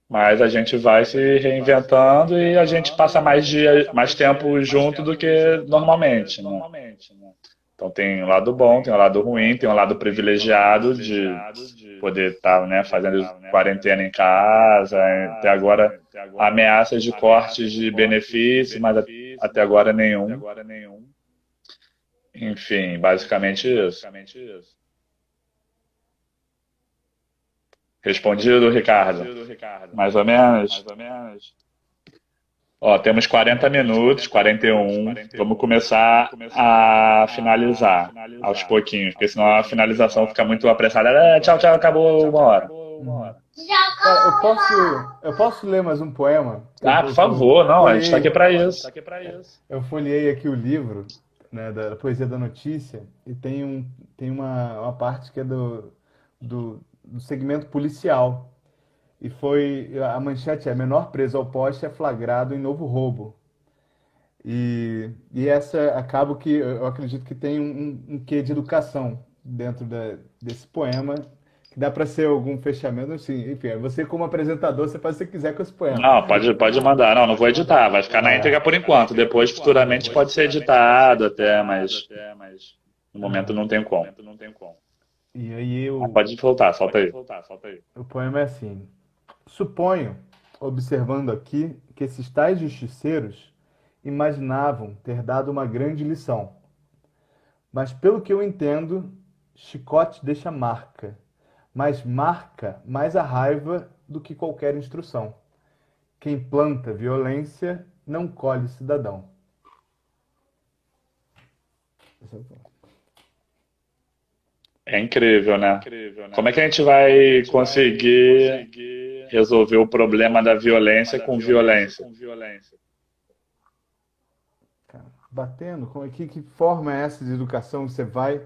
Mas a gente vai se reinventando e a gente passa mais tempo junto do que normalmente, né? Então tem um lado bom, tem um lado ruim, tem um lado privilegiado de poder estar, né, fazendo quarentena em casa. Até agora ameaças de cortes de benefícios, mas até agora nenhum. Enfim, basicamente isso. Respondido, Ricardo? Mais ou menos? Ó, temos 40 minutos, 41. Vamos começar a finalizar aos pouquinhos, porque senão a finalização fica muito apressada. Tchau, tchau, acabou uma hora. Cara, eu posso ler mais um poema? Ah, por favor, não, a gente está aqui para isso. Eu folhei aqui o livro, né, da Poesia da Notícia, e tem uma parte que é do segmento policial. E a manchete é: menor preso ao poste é flagrado em novo roubo. E essa acaba que eu acredito que tem um quê de educação dentro desse poema, que dá para ser algum fechamento, assim, enfim, você como apresentador, você faz o que você quiser com esse poema. Não, pode mandar. Não vou editar, vai ficar na íntegra por enquanto. Depois, futuramente, pode ser editado até, mas no momento não tem como. E aí Pode voltar, solta aí. o poema é assim: suponho, observando aqui, que esses tais justiceiros imaginavam ter dado uma grande lição. Mas pelo que eu entendo, chicote deixa marca, mas marca mais a raiva do que qualquer instrução. Quem planta violência não colhe cidadão. É incrível, né? Como é que a gente vai conseguir resolver o problema da violência com violência? Cara, batendo, que forma é essa de educação que você vai?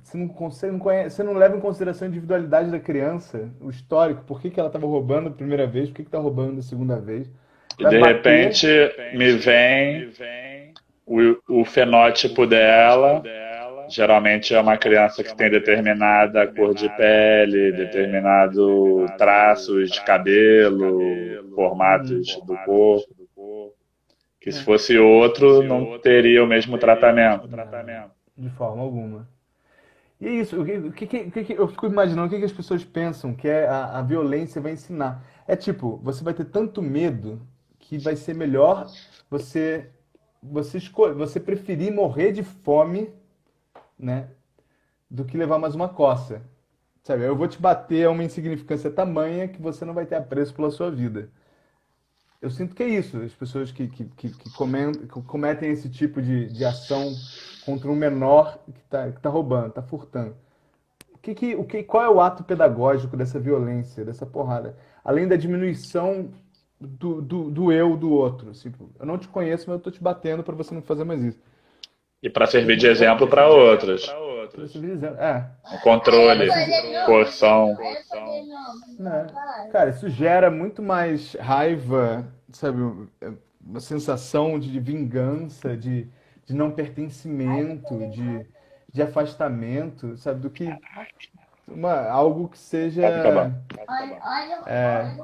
Você não consegue, não conhece, você não leva em consideração a individualidade da criança, o histórico, por que que ela estava roubando a primeira vez, por que que está roubando a segunda vez. E Vai de bater. repente me vem o fenótipo dela. Geralmente é uma criança que tem determinada cor de pele, determinado traços de cabelo, formatos do corpo, que se fosse outro não teria o mesmo tratamento. De forma alguma. E é isso, eu fico imaginando o que as pessoas pensam que a violência vai ensinar. É tipo, você vai ter tanto medo que vai ser melhor você preferir morrer de fome, né, do que levar mais uma coça. Sabe, eu vou te bater a uma insignificância tamanha que você não vai ter apreço pela sua vida. Eu sinto que é isso, as pessoas que cometem esse tipo de ação contra um menor que tá roubando, está furtando. Qual é o ato pedagógico dessa violência, dessa porrada? Além da diminuição do eu do outro. Tipo, eu não te conheço, mas eu tô te batendo para você não fazer mais isso. E para servir de exemplo para outros. Um controle, coerção. Cara, isso gera muito mais raiva, sabe? Uma sensação de vingança, de não pertencimento, de afastamento, sabe? Do que algo que seja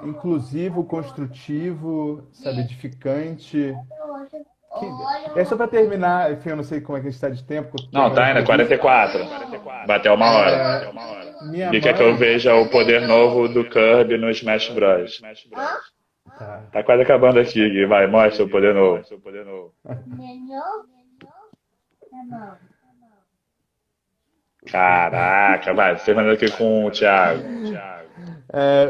inclusivo, construtivo, sabe? Edificante. É só para terminar, enfim, eu não sei como é que a gente está de tempo. Não, tá ainda, 44. Bateu uma hora. E quer que eu veja o poder novo do Kirby no Smash Bros. Tá quase acabando aqui, Gui. Vai, mostra o poder novo. Caraca, vai, você fez aqui com o Thiago.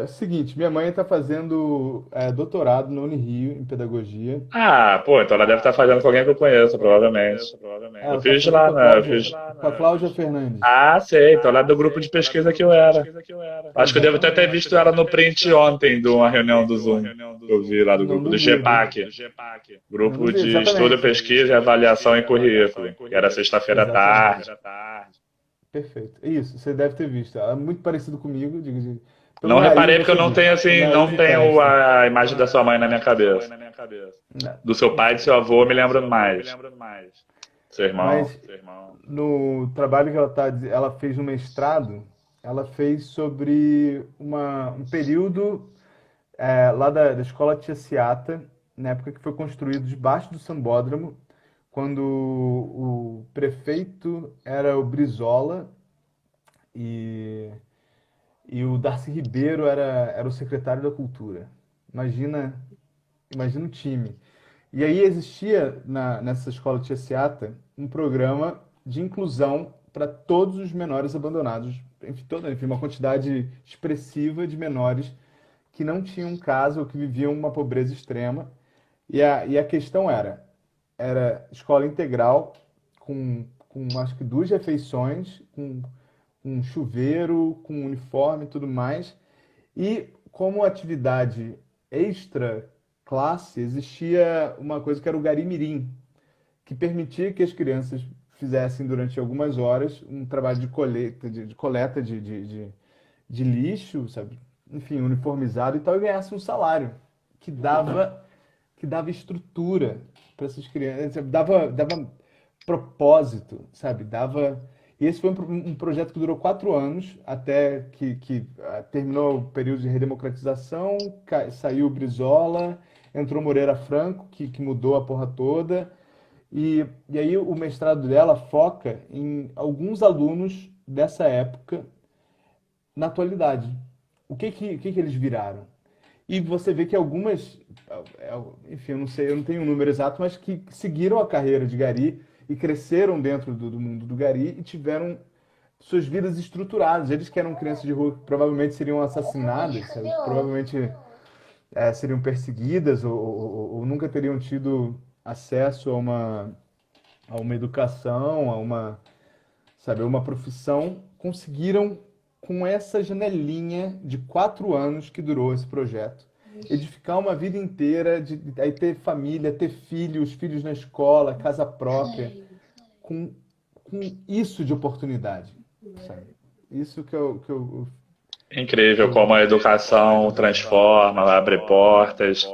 Seguinte, minha mãe está fazendo doutorado na Unirio em pedagogia. Ah, pô, então ela deve estar fazendo com alguém que eu conheço, provavelmente. Eu Ela está fiz fazendo lá, com a né? Eu Cláudia, fiz. com a Cláudia Fernandes. Ah, sei, então ela é do grupo de pesquisa que eu era. Acho que eu devo até ter Exatamente. visto ela no print ontem de uma reunião do Zoom. Que eu vi lá do Não grupo do duvido. GPAC, Não Grupo duvido, de Estudo, exatamente. Pesquisa e Avaliação em Currículo, que era sexta-feira à Exatamente. tarde. Perfeito. Isso, você deve ter visto. Ela é muito parecido comigo, pelo Não nariz reparei porque eu você não viu. tenho O assim, nariz não e tenho testa. a imagem da sua mãe na minha cabeça. Não, Do seu pai e do seu perfeito. avô eu me lembro mais. Seu irmão. Mas no trabalho que ela fez no mestrado, ela fez sobre um período lá da escola Tia Ciata, na época que foi construído debaixo do Sambódromo, quando o prefeito era o Brizola e, e o Darcy Ribeiro era o secretário da Cultura. Imagina, imagina o time. E aí existia nessa escola Tia Seata um programa de inclusão para todos os menores abandonados, enfim, uma quantidade expressiva de menores que não tinham casa ou que viviam uma pobreza extrema. E a questão era escola integral, com acho que duas refeições, com chuveiro, com uniforme e tudo mais. E como atividade extra classe, existia uma coisa que era o Gari Mirim, que permitia que as crianças fizessem durante algumas horas um trabalho de coleta de lixo, sabe? Enfim, uniformizado e tal, e ganhasse um salário que dava, que dava estrutura para essas crianças, sabe? Dava propósito, sabe? E esse foi um projeto que durou 4 anos, até que terminou o período de redemocratização, saiu o Brizola, entrou Moreira Franco, que mudou a porra toda, e aí o mestrado dela foca em alguns alunos dessa época na atualidade. O que que eles viraram? E você vê que algumas, enfim, eu não sei, eu não tenho um número exato, mas que seguiram a carreira de Gari e cresceram dentro do mundo do Gari e tiveram suas vidas estruturadas. Eles que eram crianças de rua, que provavelmente seriam assassinadas, sabe? Provavelmente seriam perseguidas ou nunca teriam tido acesso a uma educação, sabe, a uma profissão, conseguiram, com essa janelinha de 4 anos que durou esse projeto, edificar uma vida inteira, aí ter família, ter filhos, filhos na escola, casa própria, com, com isso de oportunidade, sabe? Isso que Incrível como eu a educação transforma, abre portas.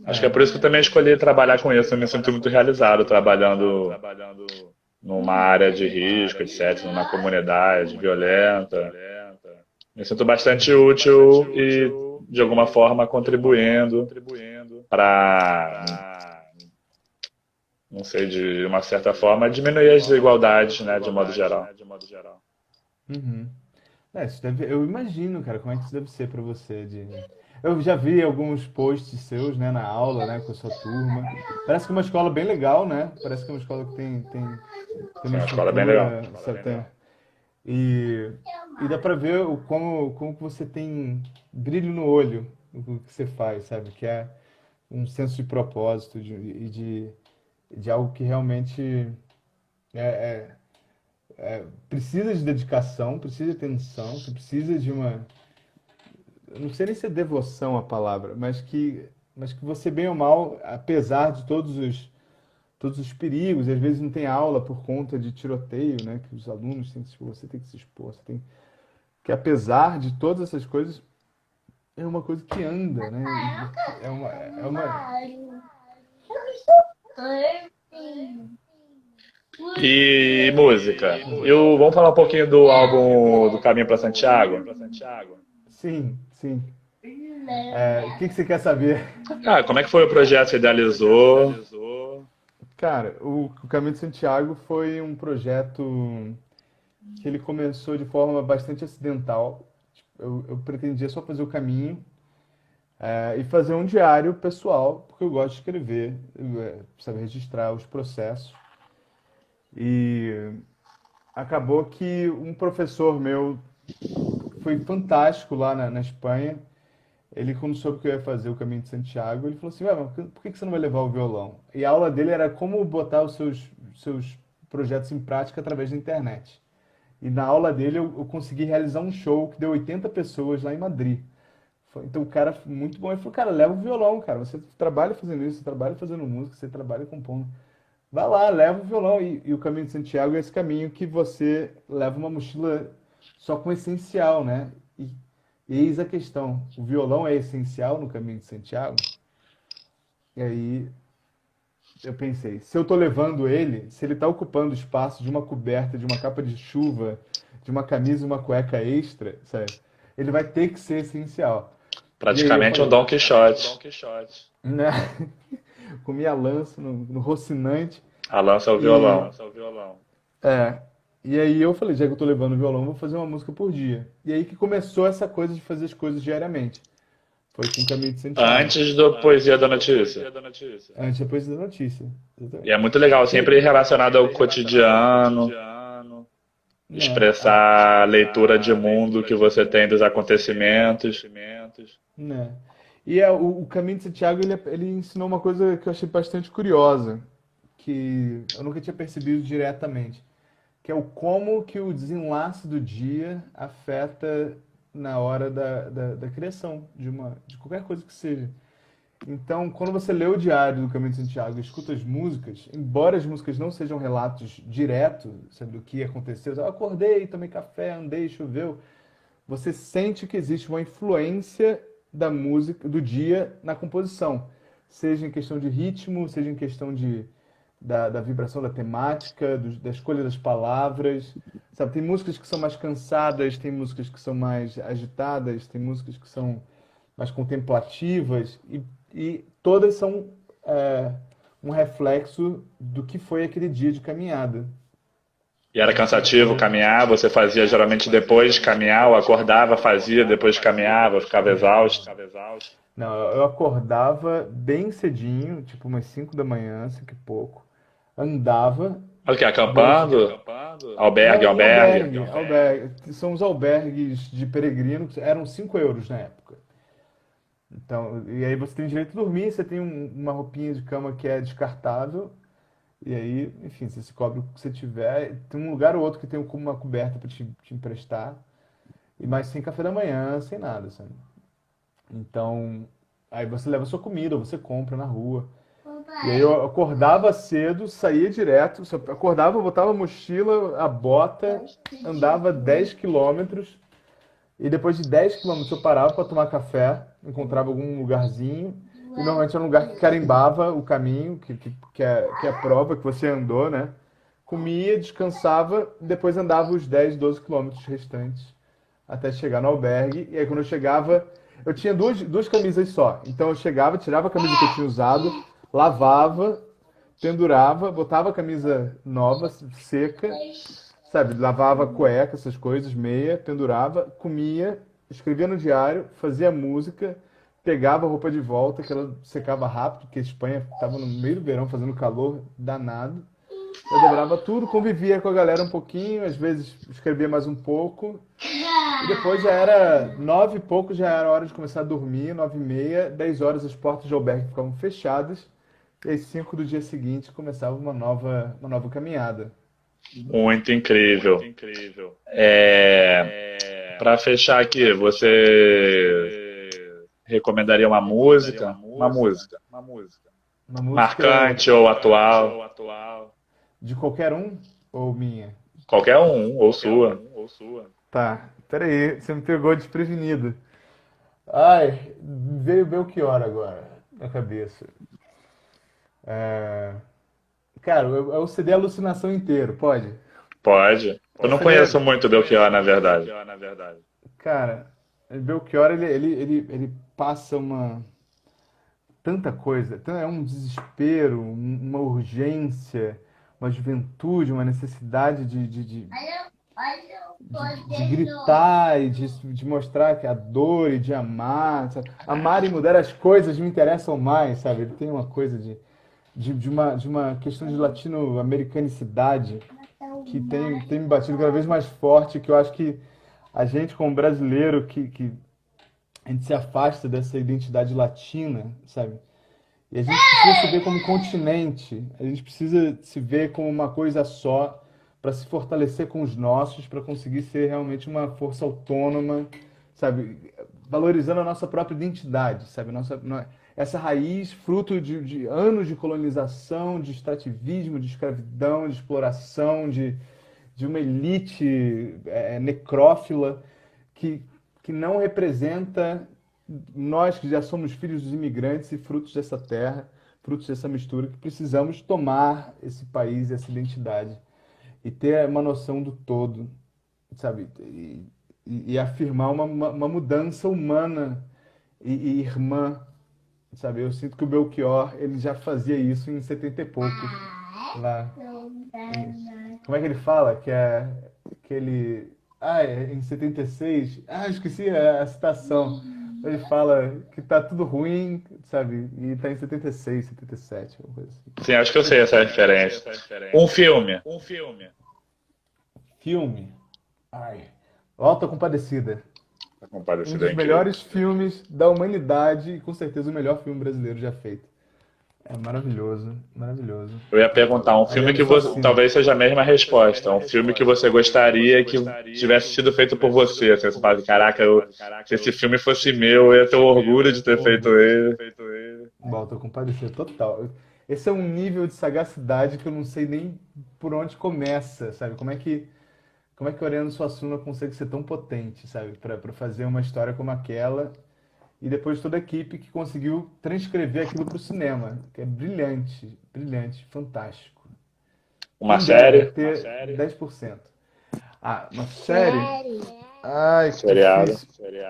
Acho que é por isso que eu também escolhi trabalhar com isso. Eu me sinto muito realizado trabalhando numa área de risco, etc., numa comunidade violenta. Me sinto bastante útil e, de alguma forma, contribuindo para, não sei, de uma certa forma, diminuir as desigualdades, né, de modo geral. Uhum. Eu imagino, cara, como é que isso deve ser pra você. Eu já vi alguns posts seus, né, na aula, né, com a sua turma. Parece que é uma escola bem legal, né? Parece que é uma escola que tem Sim, uma uma escola bem legal. estrutura, sabe? E, e dá pra ver como que você tem brilho no olho no que você faz, sabe? Que é um senso de propósito e de algo que realmente é, precisa de dedicação, precisa de atenção, você precisa de uma. Eu não sei nem se é devoção a palavra, mas que você, bem ou mal, apesar de todos os perigos, e às vezes não tem aula por conta de tiroteio, né? Que os alunos têm que se expor, você tem que se expor, que apesar de todas essas coisas, é uma coisa que anda, né? É uma. E música. Vamos falar um pouquinho do álbum do Caminho para Santiago? Sim, sim. O que que você quer saber? Ah, como é que foi o projeto que você idealizou? Cara, o Caminho de Santiago foi um projeto que ele começou de forma bastante acidental. Tipo, eu pretendia só fazer o caminho, e fazer um diário pessoal, porque eu gosto de escrever, sabe, registrar os processos. E, acabou que um professor meu foi fantástico lá na Espanha. Ele, quando soube que eu ia fazer o Caminho de Santiago, ele falou assim, ué, mas por que você não vai levar o violão? E a aula dele era como botar os seus projetos em prática através da internet. E na aula dele eu consegui realizar um show que deu 80 pessoas lá em Madrid. Então o cara, muito bom, ele falou, cara, leva o violão, cara, você trabalha fazendo isso, você trabalha fazendo música, você trabalha compondo. Vai lá, leva o violão. E o Caminho de Santiago é esse caminho que você leva uma mochila só com o essencial, né? E eis a questão, o violão é essencial no Caminho de Santiago? E aí eu pensei, se eu tô levando ele, se ele tá ocupando o espaço de uma coberta, de uma capa de chuva, de uma camisa e uma cueca extra, sabe? Ele vai ter que ser essencial. E aí eu Praticamente um falei, Don Quixote. né? Com minha lança no Rocinante. A lança é o E, violão. é, e aí eu falei, já que eu tô levando o violão, vou fazer uma música por dia. E aí que começou essa coisa de fazer as coisas diariamente. Foi com o Caminho de Santiago. Antes do Poesia da Notícia. Antes depois da notícia. E é Exatamente. muito legal, sempre E, relacionado ao cotidiano, né, expressar a leitura de mundo que você tem dos acontecimentos. né. E o Caminho de Santiago, ele ensinou uma coisa que eu achei bastante curiosa, que eu nunca tinha percebido diretamente, que é o como que o desenlace do dia afeta na hora da criação de qualquer coisa que seja. Então, quando você lê o diário do Caminho de Santiago e escuta as músicas, embora as músicas não sejam relatos diretos, sabe, do que aconteceu, eu acordei, tomei café, andei, choveu, você sente que existe uma influência da música, do dia na composição, seja em questão de ritmo, seja em questão da vibração da temática, da escolha das palavras, sabe? Tem músicas que são mais cansadas, tem músicas que são mais agitadas, tem músicas que são mais contemplativas e todas são é, um reflexo do que foi aquele dia de caminhada. E era cansativo caminhar, você fazia geralmente depois de caminhar, ou acordava, fazia, depois caminhava, ficava exausto. Não, eu acordava bem cedinho, tipo umas 5 da manhã, 5 e pouco, andava Olha o que, 10. acampando? Albergue, Não, em albergue. albergue. São os albergues de peregrino, que eram 5 euros na época. Então, e aí você tem direito a dormir, você tem uma roupinha de cama que é descartável, e aí, enfim, você se cobre o que você tiver. Tem um lugar ou outro que tem uma coberta para te emprestar, e mais sem café da manhã, sem nada, sabe? Então, aí você leva sua comida, ou você compra na rua. E aí eu acordava cedo, saía direto, só acordava, botava a mochila, a bota, andava 10 quilômetros, e depois de 10 quilômetros eu parava para tomar café, encontrava algum lugarzinho, e normalmente era um lugar que carimbava o caminho, que é a prova que você andou, né? Comia, descansava, e depois andava os 10, 12 quilômetros restantes até chegar no albergue. E aí quando eu chegava, eu tinha duas camisas só. Então eu chegava, tirava a camisa que eu tinha usado, lavava, pendurava, botava a camisa nova, seca, sabe? Lavava a cueca, essas coisas, meia, pendurava, comia, escrevia no diário, fazia música, pegava a roupa de volta, que ela secava rápido, porque a Espanha estava no meio do verão fazendo calor danado. Eu dobrava tudo, convivia com a galera um pouquinho, às vezes escrevia mais um pouco. E depois já era 9 e pouco, já era hora de começar a dormir, 9h30, 10 horas as portas de albergue ficavam fechadas. E às 5 do dia seguinte começava uma nova caminhada. Muito incrível. Para fechar aqui, você recomendaria uma música? Uma música. Uma música Marcante ou atual? de qualquer um ou minha? Qualquer um, ou sua. Tá, peraí, você me pegou desprevenido. Ai, veio Belchior agora na cabeça. É, cara, é o CD Alucinação inteiro, pode? Pode. Eu não conheço muito Belchior, na verdade. Cara, Belchior, ele passa tanta coisa, é um desespero, uma urgência, uma juventude, uma necessidade de gritar e de mostrar que a dor e de amar, sabe? Amar e mudar as coisas me interessam mais, sabe? Ele tem uma coisa de uma questão de latino-americanicidade que tem me batido cada vez mais forte, que eu acho que a gente, como brasileiro, que a gente se afasta dessa identidade latina, sabe? E a gente precisa se ver como continente, a gente precisa se ver como uma coisa só para se fortalecer com os nossos, para conseguir ser realmente uma força autônoma, sabe? Valorizando a nossa própria identidade, sabe? Essa raiz, fruto de anos de colonização, de extrativismo, de escravidão, de exploração, de uma elite necrófila que, que não representa nós que já somos filhos dos imigrantes e frutos dessa terra, frutos dessa mistura, que precisamos tomar esse país, essa identidade e ter uma noção do todo, sabe? E afirmar uma mudança humana e irmã, sabe? Eu sinto que o Belchior, ele já fazia isso em 70 e pouco, lá. Como é que ele fala? Que ele... em 76... esqueci a citação. Ele fala que tá tudo ruim, sabe? E tá em 76, 77, alguma coisa assim. Sim, acho que eu sei essa referência. Um filme. Filme. Auto da Compadecida. Tá Um comparecido dos é incrível. melhores filmes da humanidade e com certeza o melhor filme brasileiro já feito. É maravilhoso, maravilhoso. Eu ia perguntar um filme Ariano que você, Suassuna. talvez seja a mesma resposta. Um filme que você gostaria que tivesse sido feito por você. Assim, você fala, caraca, se esse filme fosse meu, eu ia ter o orgulho de ter feito ele. Volta a comparecer total. Esse é um nível de sagacidade que eu não sei nem por onde começa, sabe? Como é que o Ariano Suassuna consegue ser tão potente, sabe? Para fazer uma história como aquela e depois toda a equipe que conseguiu transcrever aquilo para o cinema, que é brilhante, brilhante, fantástico. Uma Quem dera série, ter 10%. Uma série? Sério? Ai, que seriado. difícil.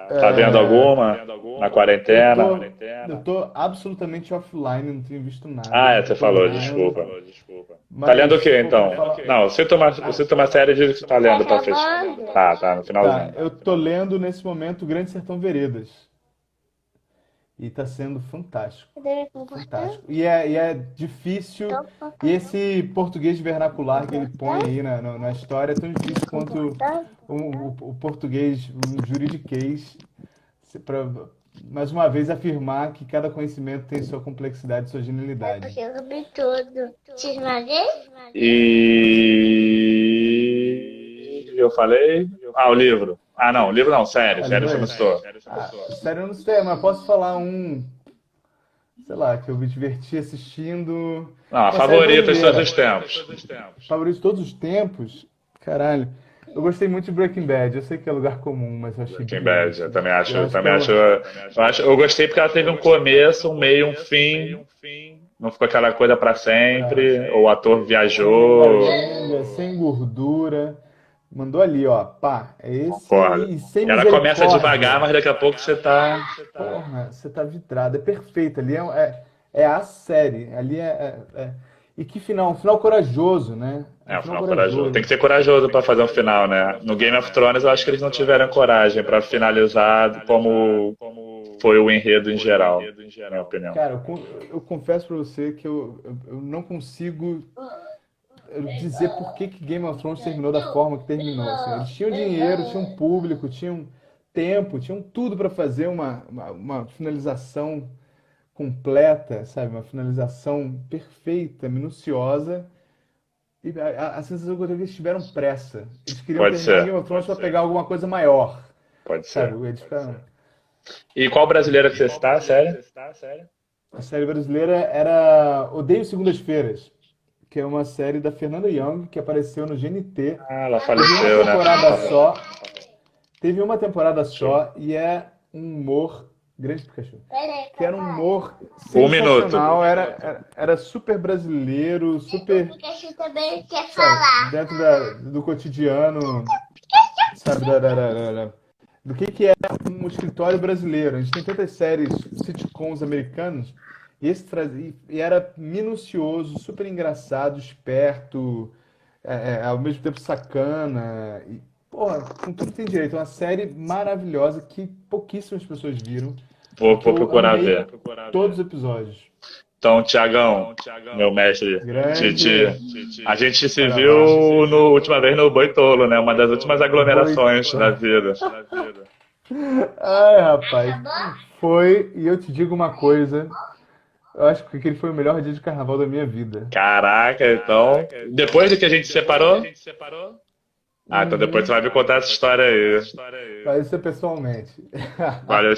Tá vendo É, alguma? Na eu quarentena? eu tô absolutamente offline, não tenho visto nada. Você Eu tô falou, lendo, desculpa. Tá mas lendo o se quê, for pra então? falar. Não, cita uma série e diz o que você tá lendo pra fechar. Tá, no Tá, finalzinho. eu tô lendo nesse momento Grande Sertão Veredas. E tá sendo fantástico. Fantástico. E é difícil. E esse português vernacular que ele põe aí na história é tão difícil quanto o português, o juridiquês, para mais uma vez afirmar que cada conhecimento tem sua complexidade, sua genialidade. Porque eu vi tudo. Te esmaguei? E eu falei. O livro. Não, livro não, série. Ah, Série livro você é não esse. citou. Sério, eu não sei, mas posso falar sei lá, que eu me diverti assistindo. Não, a Uma série favorita de todos brasileira. os tempos. Favorito de todos os tempos? Caralho. Eu gostei muito de Breaking Bad. Eu sei que é lugar comum, mas eu achei Breaking Bad, brilhante. eu também acho, Eu acho que ela. eu gostei porque ela teve um começo, um meio, um fim. Não ficou aquela coisa pra sempre. Ou o ator Sem viajou. lenga-lenga, sem gordura. Mandou ali, ó. Pá, é esse Concordo. aí, sem Ela começa devagar, misericórdia. mas daqui a pouco você tá. Porra, você tá vidrado. É perfeito. Ali é a série. Ali E que final? Um final corajoso, né? É Um um final final corajoso. Tem que corajoso. ser corajoso pra fazer um final, né? No Game of Thrones, eu acho que eles não tiveram coragem pra finalizar como foi o enredo em geral, na minha opinião. Cara, eu confesso pra você que eu não consigo dizer por que Game of Thrones terminou da forma que terminou. Assim. Eles tinham dinheiro, tinham público, tinham tempo, tinham tudo pra fazer uma finalização completa, sabe? Uma finalização perfeita, minuciosa. E a sensação que eu tive é que eles tiveram pressa. Eles queriam Pode terminar ser, Game of Thrones pra pegar alguma coisa maior, pode ser. sabe? Eles ficaram... E qual brasileira que você está, sério? A série brasileira era Odeio Segundas-Feiras, que é uma série da Fernanda Young, que apareceu no GNT. Ela Teve uma faleceu, né? temporada só. Teve uma temporada só e é um humor. Grande Pikachu. Que era um humor Um minuto. sensacional. Era super brasileiro, super. O Pikachu também quer Sabe, falar. dentro do cotidiano, sabe, do que é um escritório brasileiro. A gente tem tantas séries, sitcoms americanos, e e era minucioso, super engraçado, esperto, ao mesmo tempo sacana. E, porra, com tudo que tem direito. É uma série maravilhosa que pouquíssimas pessoas viram e Vou que eu procurar amei ver. todos os episódios. Então, Tiagão, meu mestre, Grande Titi, a gente se Carnaval. viu no última vez no Boitolo, né? Uma das últimas aglomerações da Boitolo. vida. Ai, rapaz. Acabou? Foi, e eu te digo uma coisa, eu acho que aquele foi o melhor dia de carnaval da minha vida. Caraca, então. Depois de que a gente se separou? Ah, então depois Uhum. você vai me contar essa história aí. Vai ser pessoalmente. Valeu,